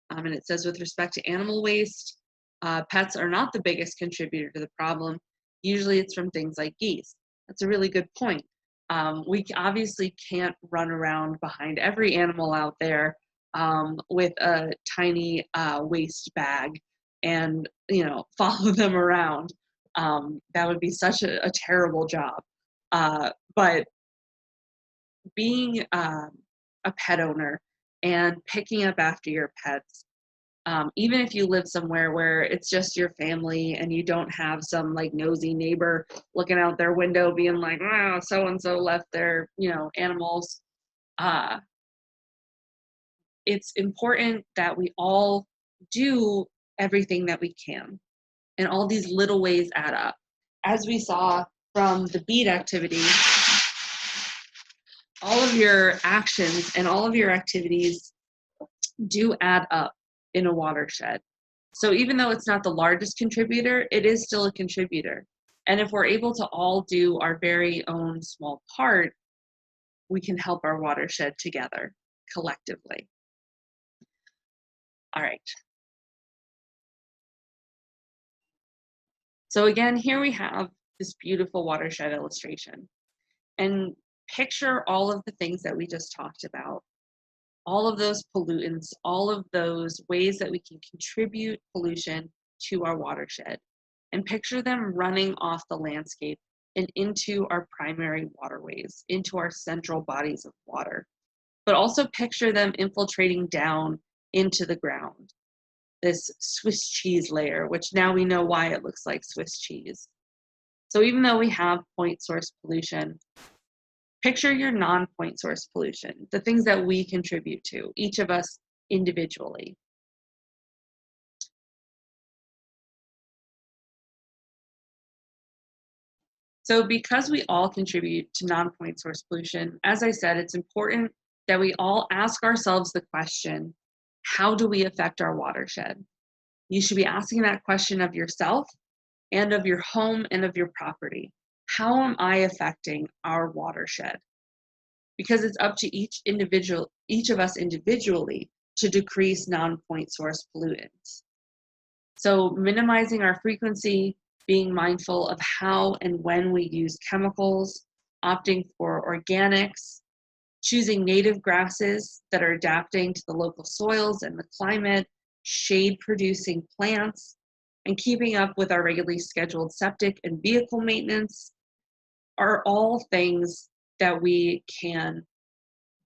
And it says, with respect to animal waste, pets are not the biggest contributor to the problem. Usually it's from things like geese. That's a really good point. We obviously can't run around behind every animal out there with a tiny waste bag and follow them around. That would be such a terrible job. But being a pet owner and picking up after your pets, even if you live somewhere where it's just your family and you don't have some like nosy neighbor looking out their window being like, wow, so-and-so left their animals, it's important that we all do everything that we can, and all these little ways add up. As we saw from the bead activity, all of your actions and all of your activities do add up in a watershed. So even though it's not the largest contributor, it is still a contributor. And if we're able to all do our very own small part, we can help our watershed together, collectively. All right. So again, here we have this beautiful watershed illustration. And picture all of the things that we just talked about, all of those pollutants, all of those ways that we can contribute pollution to our watershed, and picture them running off the landscape and into our primary waterways, into our central bodies of water. But also picture them infiltrating down into the ground, this Swiss cheese layer, which now we know why it looks like Swiss cheese. So even though we have point source pollution, picture your non-point source pollution, the things that we contribute to, each of us individually. So because we all contribute to non-point source pollution, as I said, it's important that we all ask ourselves the question, how do we affect our watershed? You should be asking that question of yourself and of your home and of your property. How am I affecting our watershed? Because it's up to each of us individually to decrease non-point source pollutants. So minimizing our frequency, being mindful of how and when we use chemicals, opting for organics, choosing native grasses that are adapting to the local soils and the climate, shade-producing plants, and keeping up with our regularly scheduled septic and vehicle maintenance are all things that we can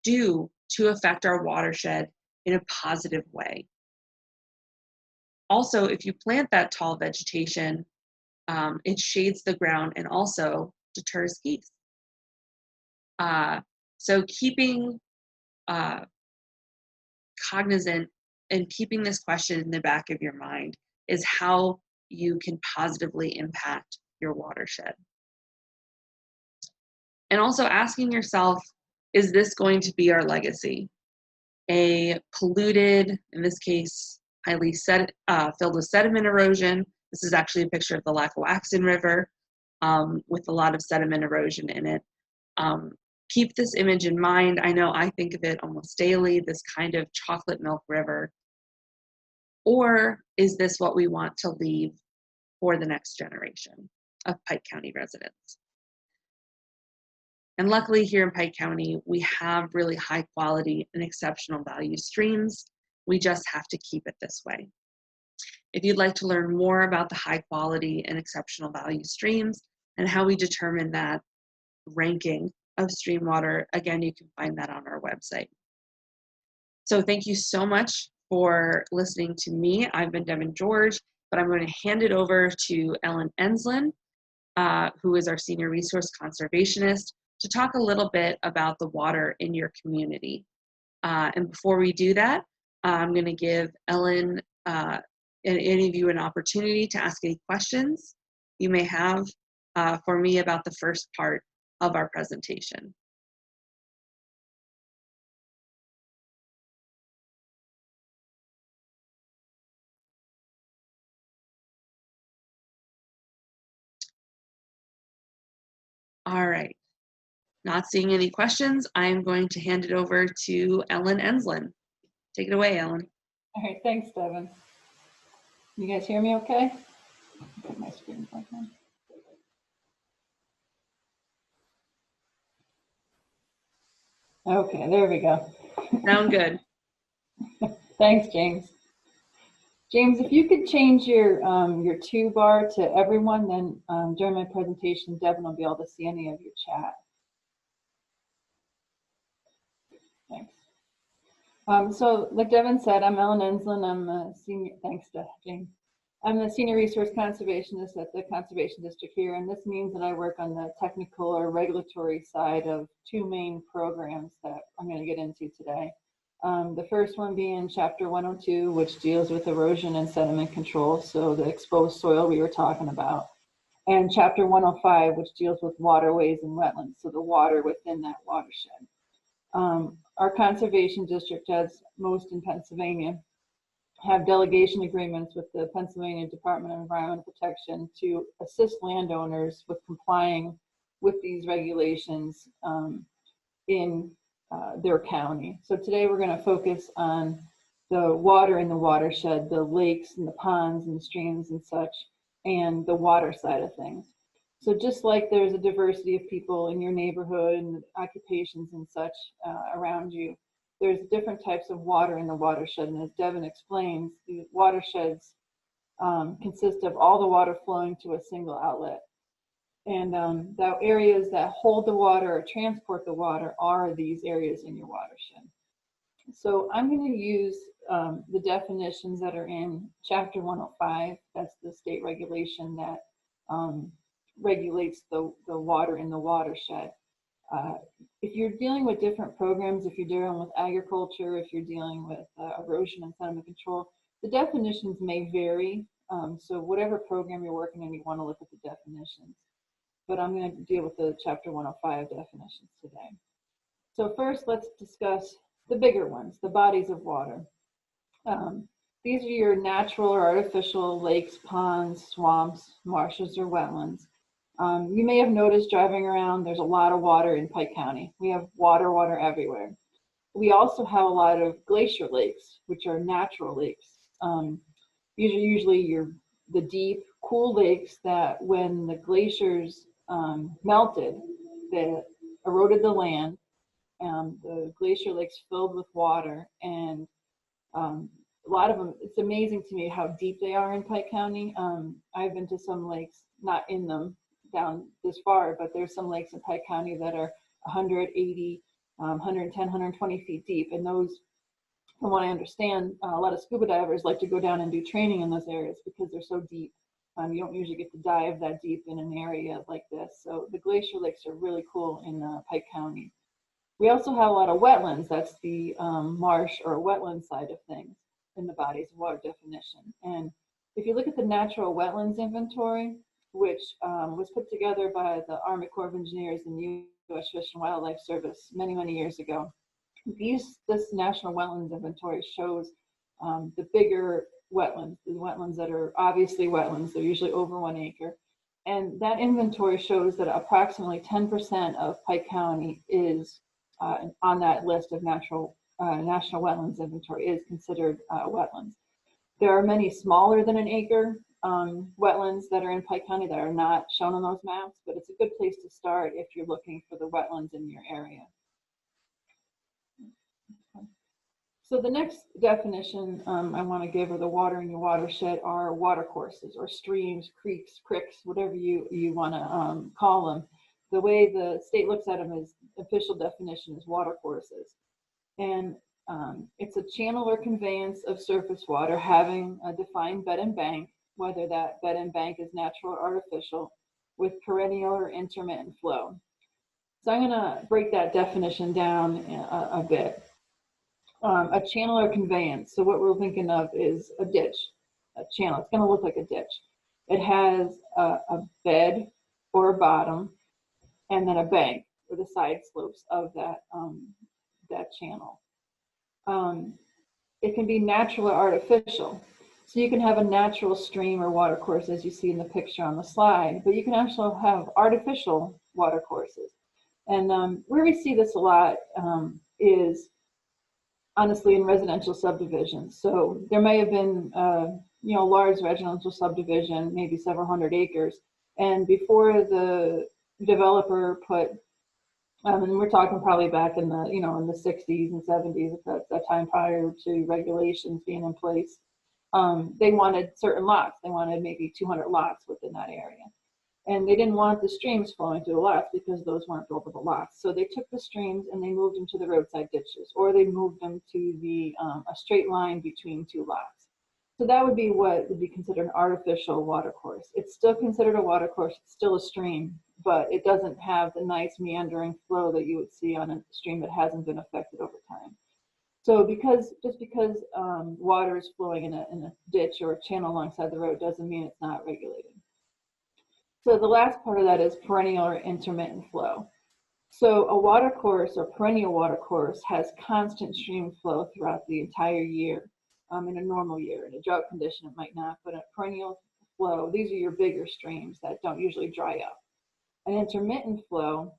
do to affect our watershed in a positive way. Also, if you plant that tall vegetation, it shades the ground and also deters geese. So keeping cognizant and keeping this question in the back of your mind is how you can positively impact your watershed. And also asking yourself, is this going to be our legacy? A polluted, in this case, highly filled with sediment erosion. This is actually a picture of the Lackawaxen River with a lot of sediment erosion in it. Keep this image in mind. I know I think of it almost daily, this kind of chocolate milk river. Or is this what we want to leave for the next generation of Pike County residents? And luckily here in Pike County, we have really high quality and exceptional value streams. We just have to keep it this way. If you'd like to learn more about the high quality and exceptional value streams and how we determine that ranking of stream water, again, you can find that on our website. So thank you so much for listening to me. I've been Devan George, but I'm going to hand it over to Ellen Enslin, who is our Senior Resource Conservationist, to talk a little bit about the water in your community. And before we do that, I'm going to give Ellen and any of you an opportunity to ask any questions you may have for me about the first part of our presentation. All right. Not seeing any questions, I'm going to hand it over to Ellen Enslin. Take it away, Ellen. All right, thanks, Devan. You guys hear me okay? Put my screen back on. Okay, there we go. Sound good. Thanks, James. James, if you could change your 2-bar to everyone, then during my presentation, Devan will be able to see any of your chat. Thanks. So like Devan said, I'm Ellen Enslin. I'm a senior, thanks to James. I'm the Senior Resource Conservationist at the Conservation District here, and this means that I work on the technical or regulatory side of 2 main programs that I'm going to get into today. The first one being Chapter 102, which deals with erosion and sediment control, so the exposed soil we were talking about, and Chapter 105, which deals with waterways and wetlands, so the water within that watershed. Our conservation district, as most in Pennsylvania, have delegation agreements with the Pennsylvania Department of Environmental Protection to assist landowners with complying with these regulations in their county. So today we're going to focus on the water in the watershed, the lakes and the ponds and the streams and such, and the water side of things. So just like there's a diversity of people in your neighborhood and occupations and such around you, there's different types of water in the watershed. And as Devan explains, the watersheds consist of all the water flowing to a single outlet. And the areas that hold the water or transport the water are these areas in your watershed. So I'm going to use the definitions that are in Chapter 105. That's the state regulation that regulates the water in the watershed. If you're dealing with different programs, if you're dealing with agriculture, if you're dealing with erosion and sediment control, the definitions may vary. So whatever program you're working in, you want to look at the definitions. But I'm going to deal with the Chapter 105 definitions today. So first, let's discuss the bigger ones, the bodies of water. These are your natural or artificial lakes, ponds, swamps, marshes, or wetlands. You may have noticed driving around, there's a lot of water in Pike County. We have water everywhere. We also have a lot of glacier lakes, which are natural lakes. Usually the deep, cool lakes that when the glaciers melted, that eroded the land, the glacier lakes filled with water, and a lot of them, it's amazing to me how deep they are in Pike County. I've been to some lakes, not in them down this far, but there's some lakes in Pike County that are 180, 110, 120 feet deep. And those, from what I understand, a lot of scuba divers like to go down and do training in those areas because they're so deep. You don't usually get to dive that deep in an area like this. So the glacier lakes are really cool in Pike County. We also have a lot of wetlands. That's the marsh or wetland side of things. in the bodies of water definition. And if you look at the natural wetlands inventory, which was put together by the Army Corps of Engineers and U.S. Fish and Wildlife Service many, many years ago, this national wetlands inventory shows the bigger wetlands, the wetlands that are obviously wetlands. They're usually over 1 acre. And that inventory shows that approximately 10% of Pike County is on that list of national wetlands inventory is considered wetlands. There are many smaller than 1 acre wetlands that are in Pike County that are not shown on those maps, but it's a good place to start if you're looking for the wetlands in your area. So the next definition I want to give, or the water in your watershed, are watercourses or streams, creeks, cricks, whatever you want to call them. The way the state looks at them is official definition is watercourses. And it's a channel or conveyance of surface water having a defined bed and bank, whether that bed and bank is natural or artificial, with perennial or intermittent flow. So I'm going to break that definition down a bit. A channel or conveyance. So what we're thinking of is a ditch, a channel. It's going to look like a ditch. It has a bed or a bottom, and then a bank or the side slopes of that that channel. It can be natural or artificial. So you can have a natural stream or water course, as you see in the picture on the slide, but you can also have artificial water courses. And where we see this a lot is honestly in residential subdivisions. So there may have been large residential subdivision, maybe several hundred acres, and before the developer put, and we're talking probably back in the in the 60s and 70s, at that time prior to regulations being in place, they wanted certain lots. They wanted maybe 200 lots within that area. And they didn't want the streams flowing through the lots because those weren't buildable lots. So they took the streams and they moved them to the roadside ditches, or they moved them to the a straight line between two lots. So that would be what would be considered an artificial watercourse. It's still considered a watercourse. It's still a stream, but it doesn't have the nice meandering flow that you would see on a stream that hasn't been affected over time. So just because water is flowing in a ditch or a channel alongside the road doesn't mean it's not regulated. So the last part of that is perennial or intermittent flow. So a watercourse or perennial watercourse has constant stream flow throughout the entire year. In a normal year, in a drought condition, it might not, but a perennial flow, these are your bigger streams that don't usually dry up. An intermittent flow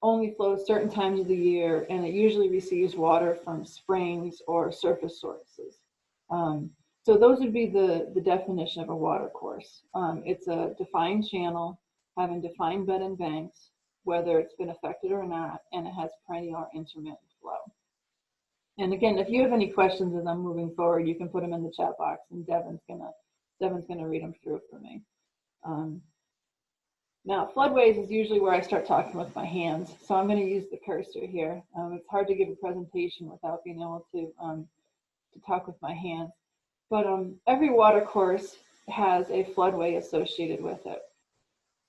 only flows certain times of the year, and it usually receives water from springs or surface sources. So those would be the definition of a watercourse. It's a defined channel having defined bed and banks, whether it's been affected or not, and it has perennial or intermittent flow. And again, if you have any questions as I'm moving forward, you can put them in the chat box, and Devan's gonna read them through for me. Now, floodways is usually where I start talking with my hands, so I'm going to use the cursor here. It's hard to give a presentation without being able to talk with my hands. But every watercourse has a floodway associated with it.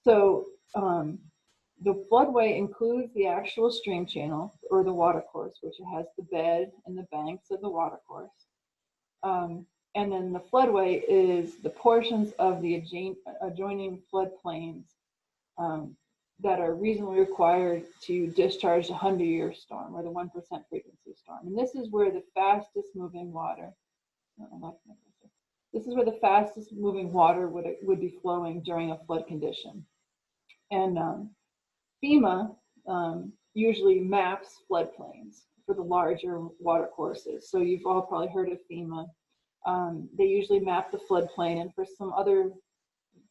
So the floodway includes the actual stream channel or the watercourse, which has the bed and the banks of the watercourse. And then the floodway is the portions of the adjoining floodplains that are reasonably required to discharge the 100-year storm or the 1% frequency storm. And this is where the fastest moving water, this is where the fastest moving water would be flowing during a flood condition. And FEMA usually maps floodplains for the larger water courses. So you've all probably heard of FEMA. They usually map the floodplain, and for some other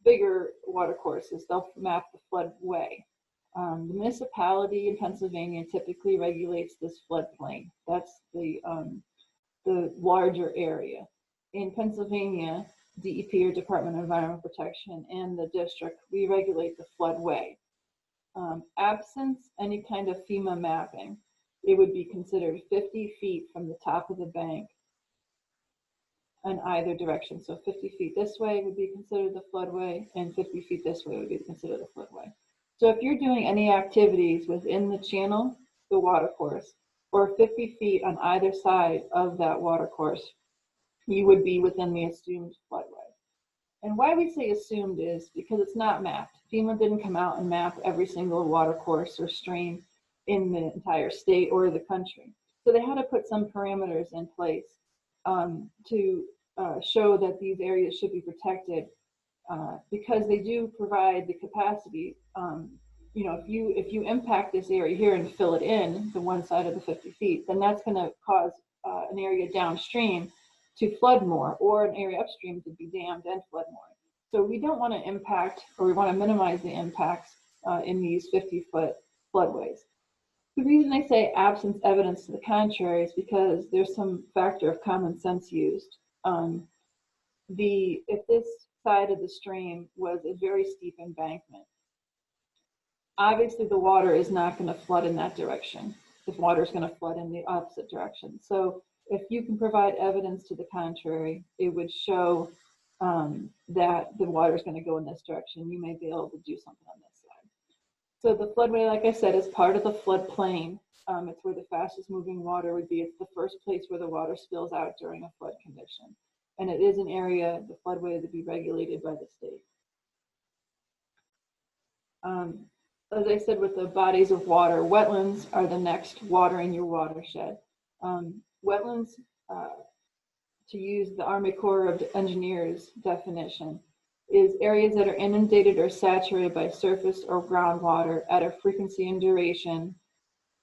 bigger water courses, they'll map the floodway. The municipality in Pennsylvania typically regulates this floodplain. That's the larger area. In Pennsylvania, DEP, or Department of Environmental Protection, and the district, we regulate the floodway. Absence any kind of FEMA mapping, it would be considered 50 feet from the top of the bank in either direction. So 50 feet this way would be considered the floodway, and 50 feet this way would be considered the floodway. So if you're doing any activities within the channel, the watercourse, or 50 feet on either side of that watercourse, you would be within the assumed floodway. And why we say assumed is because it's not mapped. FEMA didn't come out and map every single water course or stream in the entire state or the country. So they had to put some parameters in place to show that these areas should be protected because they do provide the capacity. You know, if you impact this area here and fill it in the one side of the 50 feet, then that's going to cause an area downstream to flood more, or an area upstream to be dammed and flood more. So we don't want to impact, or we want to minimize the impacts in these 50-foot floodways. The reason I say absence evidence to the contrary is because there's some factor of common sense used. If this side of the stream was a very steep embankment, obviously the water is not going to flood in that direction. The water is going to flood in the opposite direction. So if you can provide evidence to the contrary, it would show that the water is going to go in this direction. You may be able to do something on this side. So the floodway, like I said, is part of the floodplain. It's where the fastest moving water would be. It's the first place where the water spills out during a flood condition. And it is an area, the floodway, to be regulated by the state. As I said, with the bodies of water, wetlands are the next water in your watershed. Wetlands, to use the Army Corps of Engineers definition, is areas that are inundated or saturated by surface or groundwater at a frequency and duration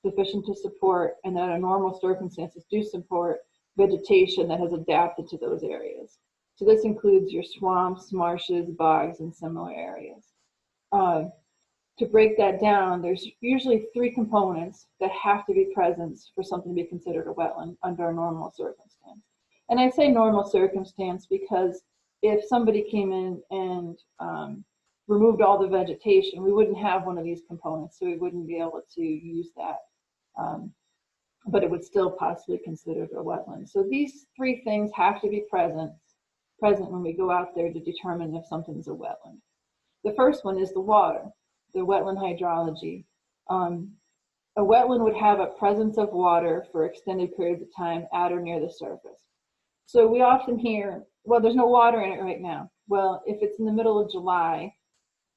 sufficient to support, and that under normal circumstances do support, vegetation that has adapted to those areas. So this includes your swamps, marshes, bogs, and similar areas. To break that down, there's usually 3 components that have to be present for something to be considered a wetland under a normal circumstance. And I say normal circumstance because if somebody came in and removed all the vegetation, we wouldn't have one of these components, so we wouldn't be able to use that. But it would still possibly consider it a wetland. So these 3 things have to be present when we go out there to determine if something's a wetland. The first one is the water, the wetland hydrology. A wetland would have a presence of water for extended periods of time at or near the surface. So we often hear, well, there's no water in it right now. Well, if it's in the middle of July,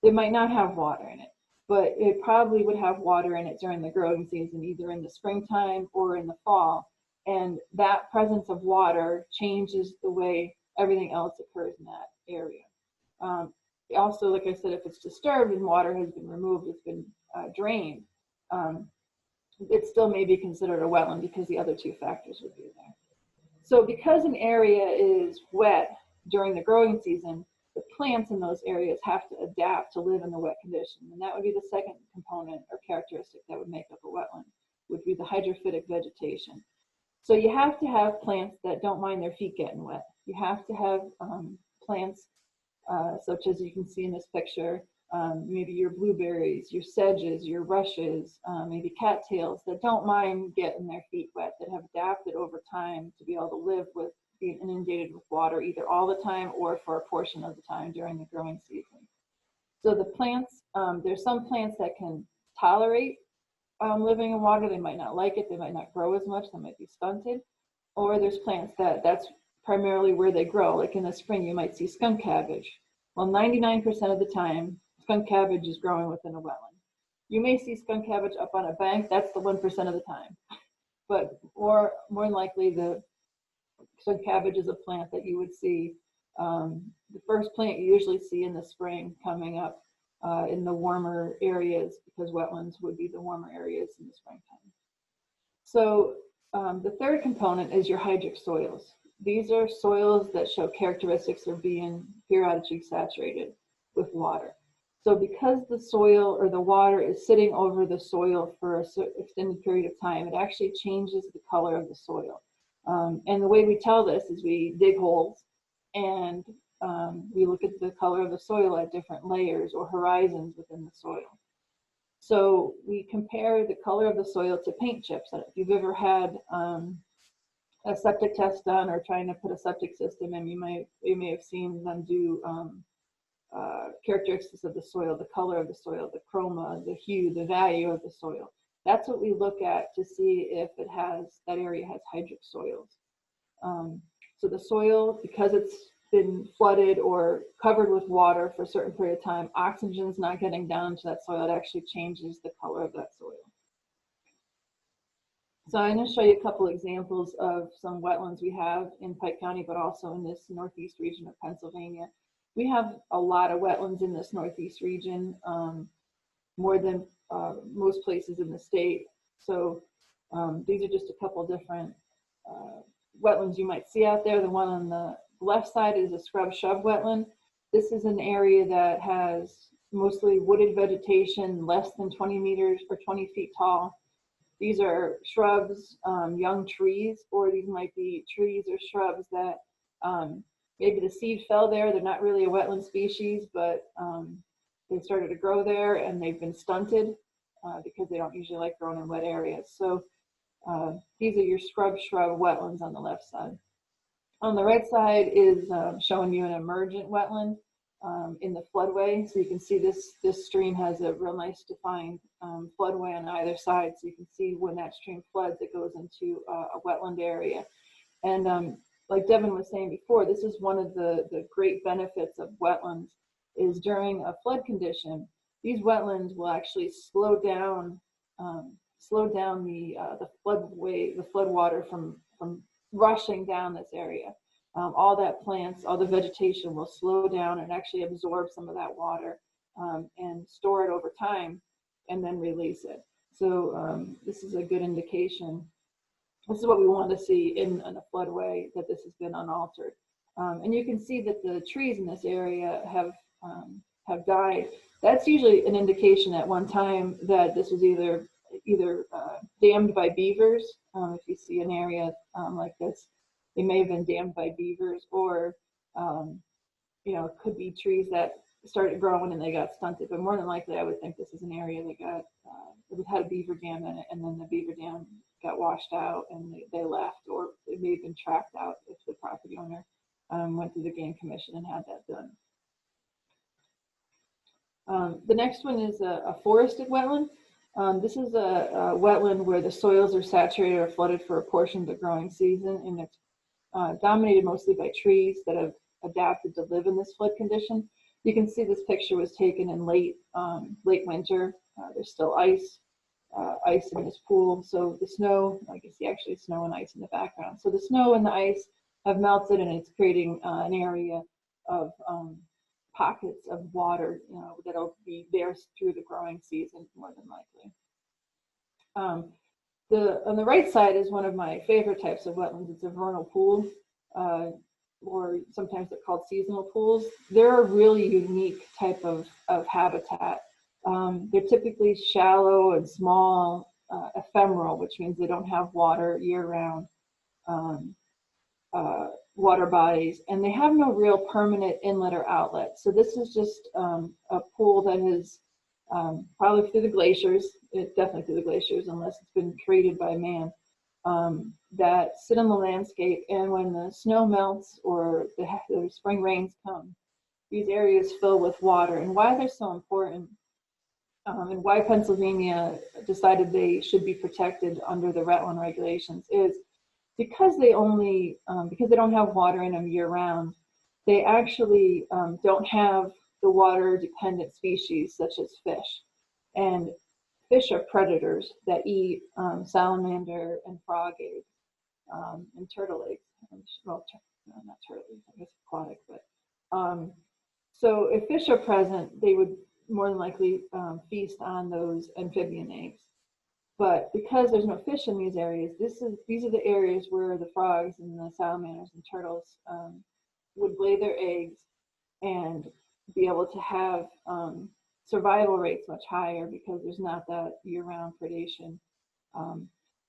it might not have water in it, but it probably would have water in it during the growing season, either in the springtime or in the fall. And that presence of water changes the way everything else occurs in that area. Also, like I said, if it's disturbed and water has been removed, it's been drained, it still may be considered a wetland because the other 2 factors would be there. So because an area is wet during the growing season, the plants in those areas have to adapt to live in the wet condition. And that would be the second component or characteristic that would make up a wetland, would be the hydrophytic vegetation. So you have to have plants that don't mind their feet getting wet. You have to have plants such as you can see in this picture, maybe your blueberries, your sedges, your rushes, maybe cattails that don't mind getting their feet wet, that have adapted over time to be able to live with being inundated with water either all the time or for a portion of the time during the growing season. So the plants, there's some plants that can tolerate living in water. They might not like it, they might not grow as much, they might be stunted. Or there's plants that's primarily where they grow. Like in the spring, you might see skunk cabbage. Well, 99% of the time, skunk cabbage is growing within a wetland. You may see skunk cabbage up on a bank, that's the 1% of the time. But more than likely, the skunk cabbage is a plant that you would see, the first plant you usually see in the spring coming up in the warmer areas, because wetlands would be the warmer areas in the springtime. So the third component is your hydric soils. These are soils that show characteristics of being periodically saturated with water. So because the soil or the water is sitting over the soil for an extended period of time, it actually changes the color of the soil. And the way we tell this is we dig holes and we look at the color of the soil at different layers or horizons within the soil. So we compare the color of the soil to paint chips. If you've ever had a septic test done or trying to put a septic system in, you may have seen them do characteristics of the soil, the color of the soil, the chroma, the hue, the value of the soil. That's what we look at to see if that area has hydric soils. So the soil, because it's been flooded or covered with water for a certain period of time, oxygen's not getting down to that soil. It actually changes the color of that soil. So I'm going to show you a couple examples of some wetlands we have in Pike County, but also in this northeast region of Pennsylvania. We have a lot of wetlands in this northeast region, more than most places in the state. So these are just a couple different wetlands you might see out there. The one on the left side is a scrub shrub wetland. This is an area that has mostly wooded vegetation, less than 20 meters or 20 feet tall. These are shrubs, young trees, or these might be trees or shrubs that maybe the seed fell there. They're not really a wetland species, but they started to grow there and they've been stunted because they don't usually like growing in wet areas. So these are your scrub shrub wetlands on the left side. On the right side is showing you an emergent wetland in the floodway. So you can see this stream has a real nice defined floodway on either side. So you can see when that stream floods, it goes into a wetland area. And like Devan was saying before, this is one of the great benefits of wetlands is during a flood condition, these wetlands will actually slow down the floodway, the flood water from rushing down this area. All that plants, all the vegetation will slow down and actually absorb some of that water and store it over time and then release it. So this is a good indication. This is what we want to see in a floodway, that this has been unaltered. And you can see that the trees in this area have died. That's usually an indication at one time that this was either dammed by beavers. If you see an area like this, they may have been dammed by beavers, or it could be trees that started growing and they got stunted. But more than likely, I would think this is an area that had a beaver dam in it, and then the beaver dam got washed out and they left, or it may have been tracked out if the property owner went through the game commission and had that done. The next one is a forested wetland. This is a wetland where the soils are saturated or flooded for a portion of the growing season, and it's dominated mostly by trees that have adapted to live in this flood condition. You can see this picture was taken in late winter. There's still ice in this pool. So the snow, I can see actually snow and ice in the background. So the snow and the ice have melted, and it's creating an area of pockets of water, that'll be there through the growing season, more than likely. On the right side is one of my favorite types of wetlands. It's a vernal pool, or sometimes they're called seasonal pools. They're a really unique type of habitat. They're typically shallow and small, ephemeral, which means they don't have water year-round. Water bodies, and they have no real permanent inlet or outlet. So this is just a pool that is probably through the glaciers. It's definitely through the glaciers, unless it's been created by man, that sit on the landscape. And when the snow melts or the spring rains come, these areas fill with water. And why they're so important, and why Pennsylvania decided they should be protected under the wetland regulations, is because they don't have water in them year-round. They actually don't have the water-dependent species such as fish. And fish are predators that eat salamander and frog eggs and turtle eggs. Well, not turtle eggs, I guess aquatic. But so if fish are present, they would more than likely feast on those amphibian eggs. But because there's no fish in these areas, these are the areas where the frogs and the salamanders and turtles would lay their eggs and be able to have survival rates much higher, because there's not that year-round predation.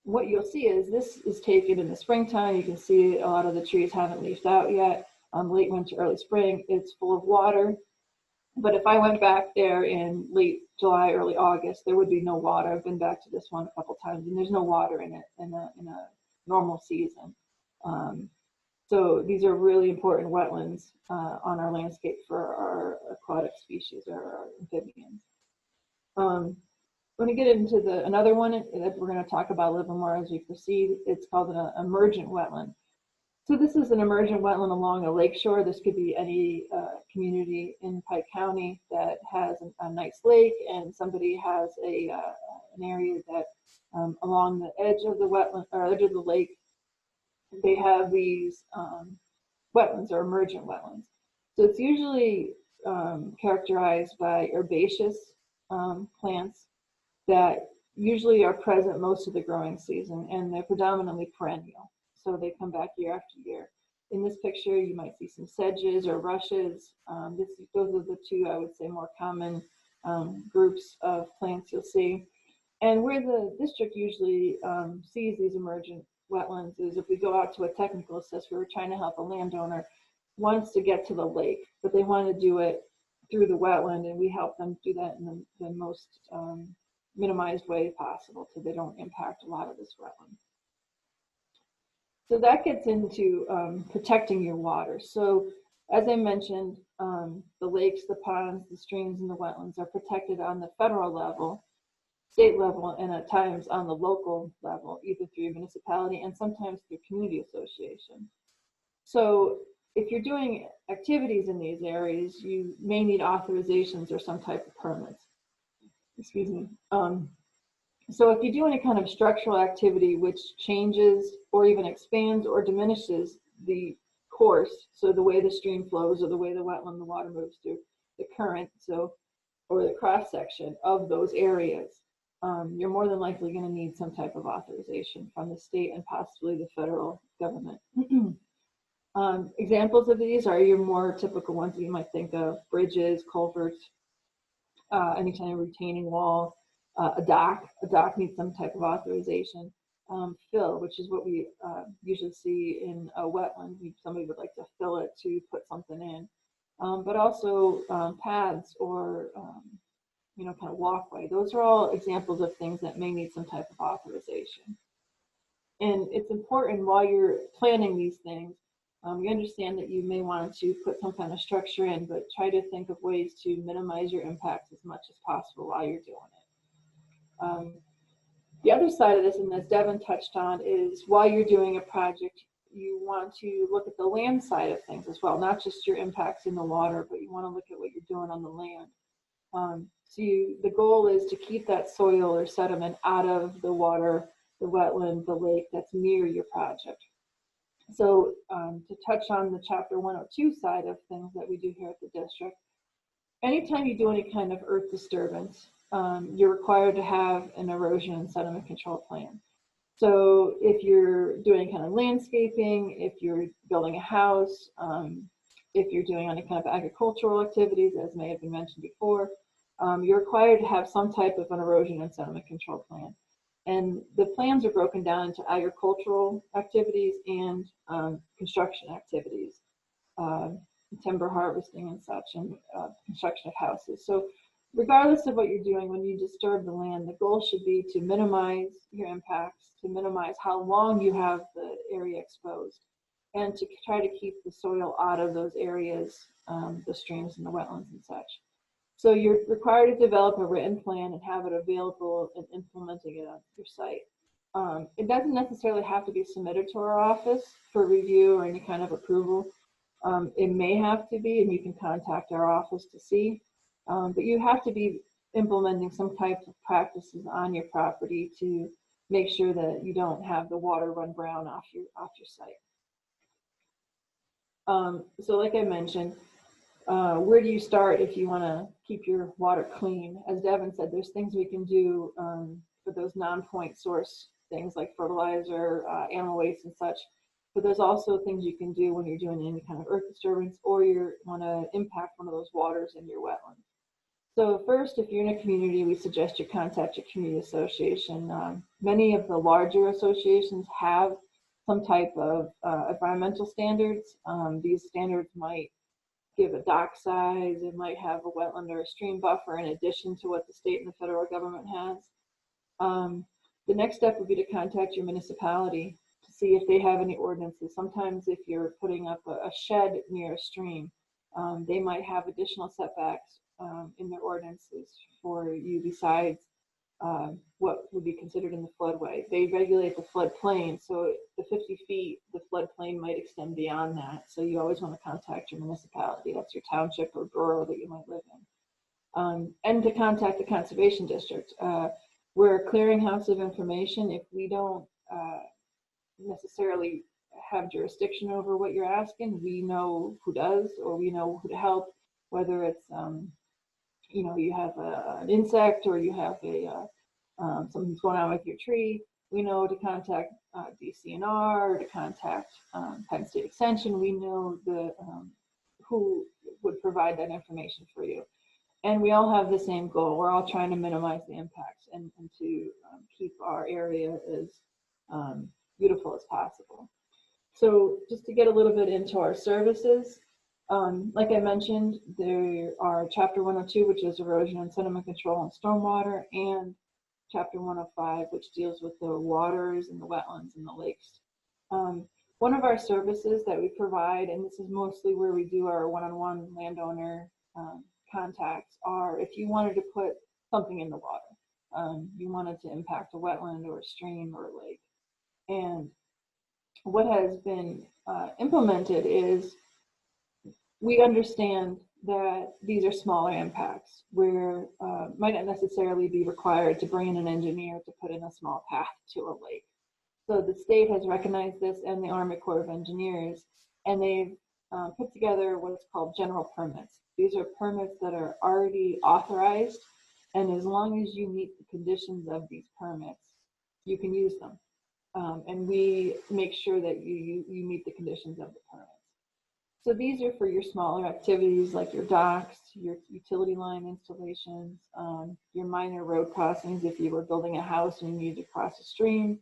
What you'll see is this is taken in the springtime. You can see a lot of the trees haven't leafed out yet. Late winter, early spring, it's full of water. But if I went back there in late July, early August, there would be no water. I've been back to this one a couple times, and there's no water in it in a normal season. So these are really important wetlands on our landscape for our aquatic species, or our amphibians. When we get into another one that we're going to talk about a little more as we proceed, it's called an emergent wetland. So this is an emergent wetland along a lake shore. This could be any community in Pike County that has a nice lake, and somebody has an area that along the edge of the wetland or edge of the lake, they have these wetlands or emergent wetlands. So it's usually characterized by herbaceous plants that usually are present most of the growing season, and they're predominantly perennial. So they come back year after year. In this picture, you might see some sedges or rushes. Those are the two, I would say, more common groups of plants you'll see. And where the district usually sees these emergent wetlands is if we go out to a technical assessor, we're trying to help a landowner wants to get to the lake, but they want to do it through the wetland, and we help them do that in the most minimized way possible so they don't impact a lot of this wetland. So that gets into protecting your water. So as I mentioned, the lakes, the ponds, the streams, and the wetlands are protected on the federal level, state level, and at times on the local level, either through your municipality and sometimes through community association. So if you're doing activities in these areas, you may need authorizations or some type of permits. Excuse me. So if you do any kind of structural activity which changes or even expands or diminishes the course, so the way the stream flows or the way the wetland, the water moves through, the current, so, or the cross section of those areas, you're more than likely going to need some type of authorization from the state and possibly the federal government. Examples of these are your more typical ones that you might think of: bridges, culverts, any kind of retaining wall, a dock. A dock needs some type of authorization. Fill, which is what we usually see in a wetland. Somebody would like to fill it to put something in. But also paths or kind of walkway. Those are all examples of things that may need some type of authorization. And it's important while you're planning these things, you understand that you may want to put some kind of structure in, but try to think of ways to minimize your impacts as much as possible while you're doing it. The other side of this, and as Devan touched on, is while you're doing a project, you want to look at the land side of things as well, not just your impacts in the water, but you want to look at what you're doing on the land. The goal is to keep that soil or sediment out of the water, the wetland, the lake that's near your project. So to touch on the Chapter 102 side of things that we do here at the district, anytime you do any kind of earth disturbance, you're required to have an erosion and sediment control plan. So if you're doing kind of landscaping, if you're building a house, if you're doing any kind of agricultural activities, as may have been mentioned before, you're required to have some type of an erosion and sediment control plan. And the plans are broken down into agricultural activities and construction activities, timber harvesting and such, and construction of houses. So regardless of what you're doing, when you disturb the land, the goal should be to minimize your impacts, to minimize how long you have the area exposed, and to try to keep the soil out of those areas, the streams and the wetlands and such. So you're required to develop a written plan and have it available and implementing it on your site. It doesn't necessarily have to be submitted to our office for review or any kind of approval. It may have to be, and you can contact our office to see. But you have to be implementing some type of practices on your property to make sure that you don't have the water run brown off your site. So like I mentioned, where do you start if you want to keep your water clean? As Devan said, there's things we can do for those non-point source things like fertilizer, animal waste and such. But there's also things you can do when you're doing any kind of earth disturbance or you want to impact one of those waters in your wetland. So first, if you're in a community, we suggest you contact your community association. Many of the larger associations have some type of environmental standards. These standards might give a dock size, it might have a wetland or a stream buffer in addition to what the state and the federal government has. The next step would be to contact your municipality to see if they have any ordinances. Sometimes if you're putting up a shed near a stream, they might have additional setbacks in their ordinances for you besides what would be considered in the floodway. They regulate the floodplain, so the 50 feet, the floodplain might extend beyond that. So you always want to contact your municipality, that's your township or borough that you might live in. And to contact the conservation district. We're a clearinghouse of information. If we don't necessarily have jurisdiction over what you're asking, we know who does, or we know who to help, whether it's you know, you have an insect, or you have something's going on with your tree. We know to contact DCNR, or to contact Penn State Extension. We know who would provide that information for you. And we all have the same goal. We're all trying to minimize the impacts and to keep our area as beautiful as possible. So just to get a little bit into our services, like I mentioned, there are Chapter 102, which is erosion and sediment control and stormwater, and Chapter 105, which deals with the waters and the wetlands and the lakes. One of our services that we provide, and this is mostly where we do our one-on-one landowner contacts, are if you wanted to put something in the water, you wanted to impact a wetland or a stream or a lake. And what has been implemented is we understand that these are smaller impacts where might not necessarily be required to bring in an engineer to put in a small path to a lake. So the state has recognized this, and the Army Corps of Engineers, and they've put together what's called general permits. These are permits that are already authorized, and as long as you meet the conditions of these permits, you can use them. And we make sure that you meet the conditions of the permits. So these are for your smaller activities like your docks, your utility line installations, your minor road crossings if you were building a house and you needed to cross a stream,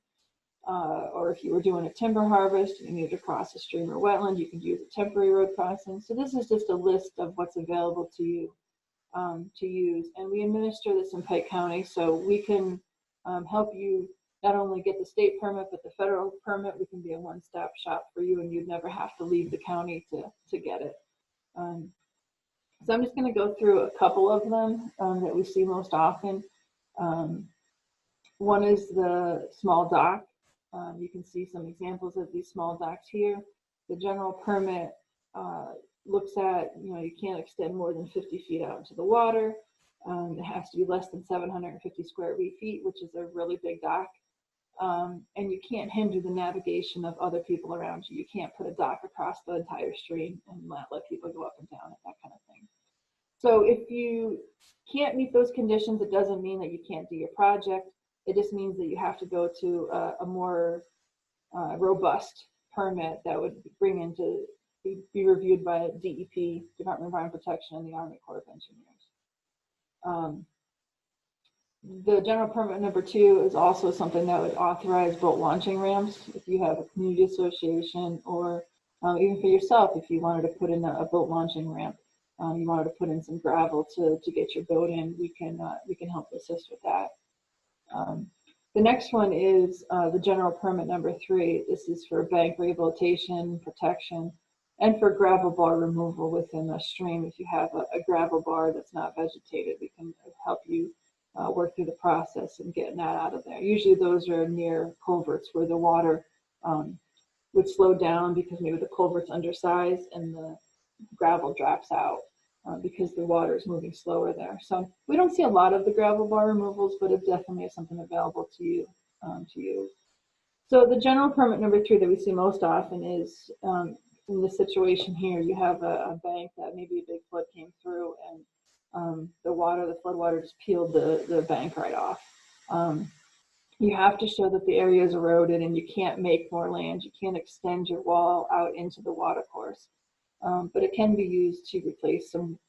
or if you were doing a timber harvest and you needed to cross a stream or wetland, you could use a temporary road crossing. So this is just a list of what's available to you to use. And we administer this in Pike County, so we can help you not only get the state permit, but the federal permit. We can be a one-stop shop for you, and you'd never have to leave the county to get it. So I'm just going to go through a couple of them that we see most often. One is the small dock. You can see some examples of these small docks here. The general permit looks at, you can't extend more than 50 feet out into the water. It has to be less than 750 square feet, which is a really big dock. And you can't hinder the navigation of other people around you. You can't put a dock across the entire stream and not let people go up and down it, that kind of thing. So if you can't meet those conditions, it doesn't mean that you can't do your project. It just means that you have to go to a more robust permit that would bring into be reviewed by DEP, Department of Environmental Protection, and the Army Corps of Engineers. The general permit number 2 is also something that would authorize boat launching ramps. If you have a community association, or even for yourself, if you wanted to put in a boat launching ramp, you wanted to put in some gravel to get your boat in, we can help assist with that. The next one is the general permit number 3. This is for bank rehabilitation, protection, and for gravel bar removal within a stream. If you have a gravel bar that's not vegetated, we can help you work through the process and getting that out of there. Usually those are near culverts where the water would slow down because maybe the culvert's undersized and the gravel drops out because the water is moving slower there. So we don't see a lot of the gravel bar removals, but it definitely is something available to you to use. So the general permit number 3 that we see most often is in this situation here. You have a bank that maybe a big flood came through, and the flood water just peeled the bank right off. You have to show that the area is eroded, and you can't make more land. You can't extend your wall out into the water course. But it can be used to replace some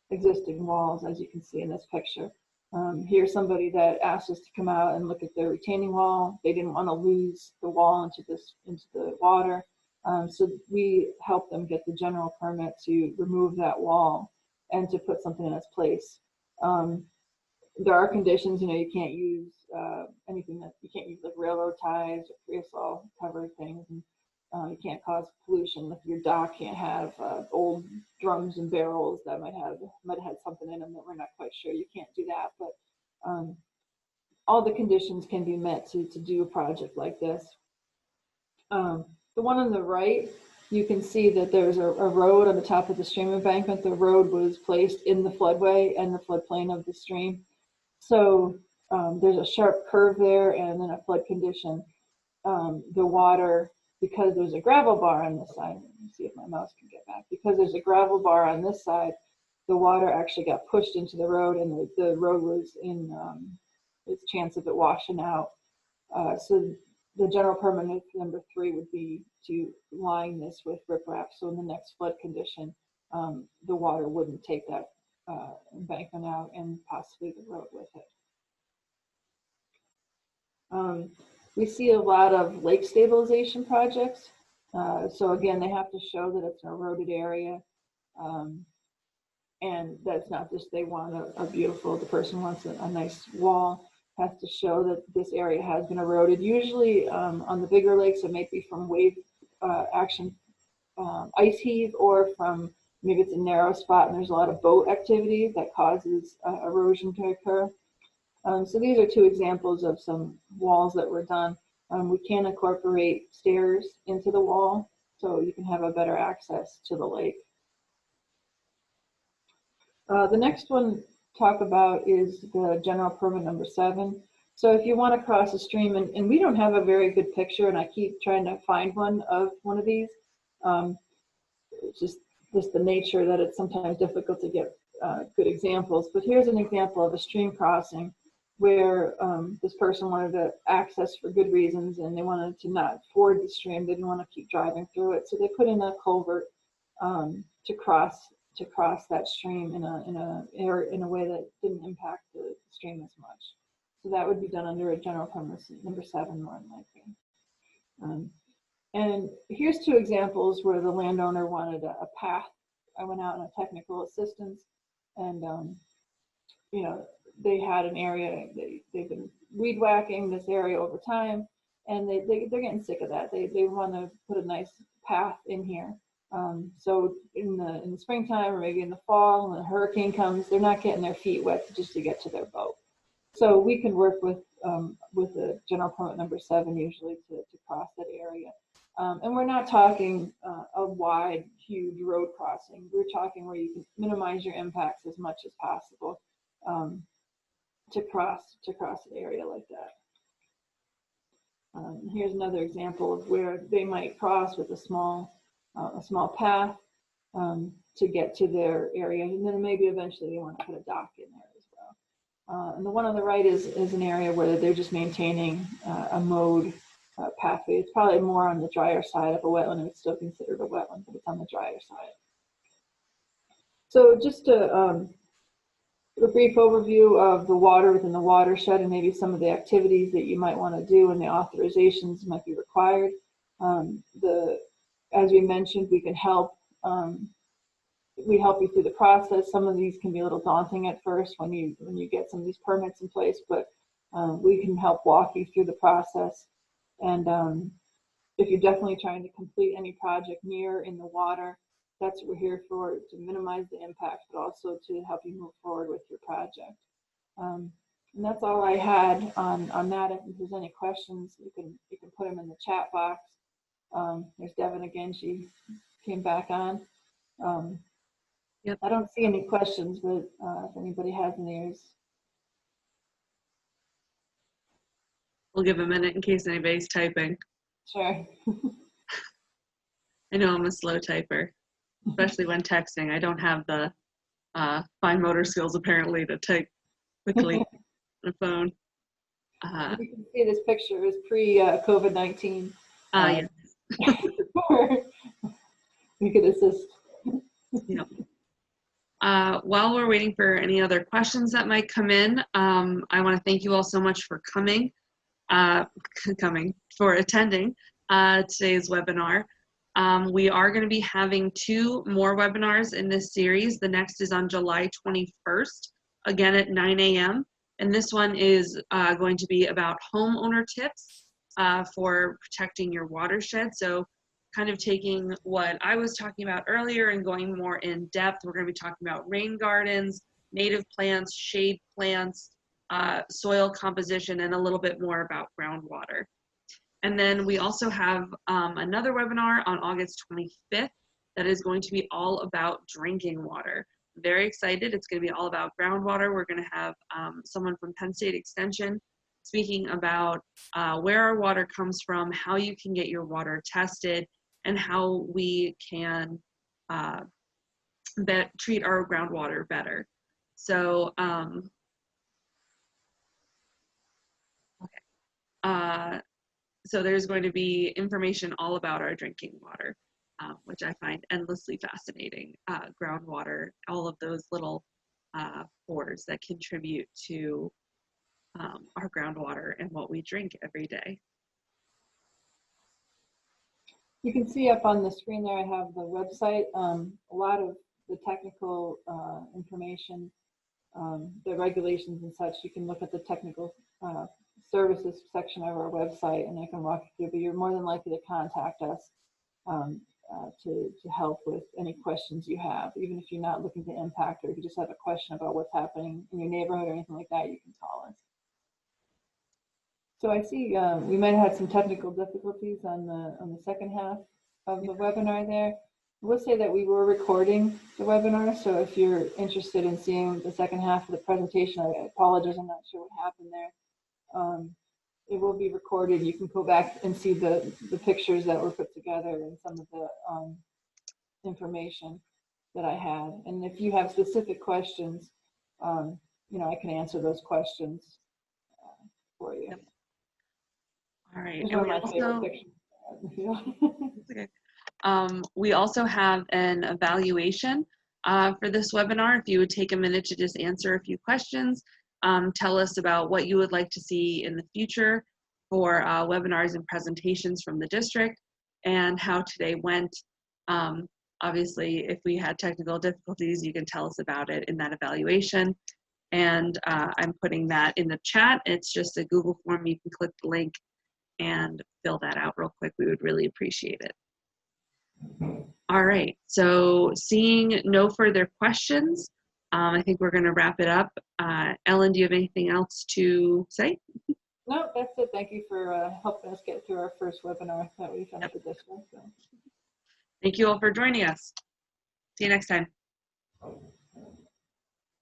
existing walls, as you can see in this picture. Here's somebody that asked us to come out and look at their retaining wall. They didn't want to lose the wall into the water. So we helped them get the general permit to remove that wall and to put something in its place. There are conditions, you can't use anything that you can't use, like railroad ties or creosote covered things, and you can't cause pollution. Like your dock can't have old drums and barrels that might have had something in them that we're not quite sure. You can't do that, but all the conditions can be met to do a project like this. The one on the right, you can see that there's a road on the top of the stream embankment. The road was placed in the floodway and the floodplain of the stream. So there's a sharp curve there and then a flood condition. The water, because there's a gravel bar on this side, let me see if my mouse can get back, because there's a gravel bar on this side, the water actually got pushed into the road, and the road was in its chance of it washing out. So the general permit number 3 would be to line this with riprap, so in the next flood condition, the water wouldn't take that embankment out and possibly the road with it. We see a lot of lake stabilization projects. So again, they have to show that it's an eroded area. And that's not just they want a beautiful, the person wants a nice wall, has to show that this area has been eroded. Usually on the bigger lakes, it may be from wave action, ice heave, or from maybe it's a narrow spot and there's a lot of boat activity that causes erosion to occur. So these are 2 examples of some walls that were done. We can incorporate stairs into the wall so you can have a better access to the lake. The next one talk about is the general permit number 7. So if you want to cross a stream, and we don't have a very good picture, and I keep trying to find one of these. It's just the nature that it's sometimes difficult to get good examples. But here's an example of a stream crossing where this person wanted to access for good reasons, and they wanted to not ford the stream. They didn't want to keep driving through it, so they put in a culvert to cross that stream in a way that didn't impact the stream as much. So that would be done under a general permit number 7, more than likely. And here's 2 examples where the landowner wanted a path. I went out on a technical assistance, and you know, they had an area, they've been weed whacking this area over time, and they're getting sick of that. They want to put a nice path in here. So in the springtime, or maybe in the fall, when a hurricane comes, they're not getting their feet wet just to get to their boat. So we can work with the general permit number 7 usually to cross that area. And we're not talking a wide, huge road crossing. We're talking where you can minimize your impacts as much as possible to cross an area like that. Here's another example of where they might cross with a small path to get to their area, and then maybe eventually they want to put a dock in there as well. And the one on the right is an area where they're just maintaining a mowed pathway. It's probably more on the drier side of a wetland. It's still considered a wetland, but it's on the drier side. So just a brief overview of the water within the watershed and maybe some of the activities that you might want to do and the authorizations might be required. As we mentioned, we can help. We help you through the process. Some of these can be a little daunting at first when you get some of these permits in place, but we can help walk you through the process. And if you're definitely trying to complete any project near in the water, that's what we're here for, to minimize the impact, but also to help you move forward with your project. And that's all I had on that. If there's any questions, you can put them in the chat box. There's Devan again. She came back on. Yep. I don't see any questions, but if anybody has any, We'll give a minute in case anybody's typing. sure. I know I'm a slow typer, especially when texting. I don't have the fine motor skills apparently to type quickly on a phone. You can see this picture is pre-COVID-19. Yeah. We could assist. Yep. While we're waiting for any other questions that might come in, I want to thank you all so much for attending today's webinar. We are going to be having 2 more webinars in this series. The next is on July 21st, again at 9 a.m. And this one is going to be about homeowner tips for protecting your watershed. So kind of taking what I was talking about earlier and going more in depth. We're going to be talking about rain gardens, native plants, shade plants, soil composition, and a little bit more about groundwater. And then we also have another webinar on August 25th that is going to be all about drinking water. Very excited. It's going to be all about groundwater. We're going to have someone from Penn State Extension speaking about where our water comes from, how you can get your water tested, and how we can treat our groundwater better. So, so there's going to be information all about our drinking water, which I find endlessly fascinating. Groundwater, all of those little pores that contribute to our groundwater and what we drink every day. You can see up on the screen there, I have the website, a lot of the technical information, the regulations and such. You can look at the technical services section of our website, and I can walk you through, but you're more than likely to contact us to help with any questions you have. Even if you're not looking to impact, or if you just have a question about what's happening in your neighborhood or anything like that, you can call us. So I see we might have had some technical difficulties on the second half of the webinar there. I will say that we were recording the webinar, so if you're interested in seeing the second half of the presentation, I apologize, I'm not sure what happened there. It will be recorded. You can go back and see the pictures that were put together and some of the information that I had. And if you have specific questions, you know, I can answer those questions for you. Yep. All right. Those And are we my also, favorite pictures. okay. We also have an evaluation for this webinar. If you would take a minute to just answer a few questions, tell us about what you would like to see in the future for webinars and presentations from the district, and how today went. Obviously, if we had technical difficulties, you can tell us about it in that evaluation. And I'm putting that in the chat. It's just a Google form. You can click the link and fill that out real quick. We would really appreciate it. All right, so seeing no further questions, I think we're gonna wrap it up. Ellen, do you have anything else to say? No, that's it. Thank you for helping us get through our first webinar that we've had for this one. So. Thank you all for joining us. See you next time.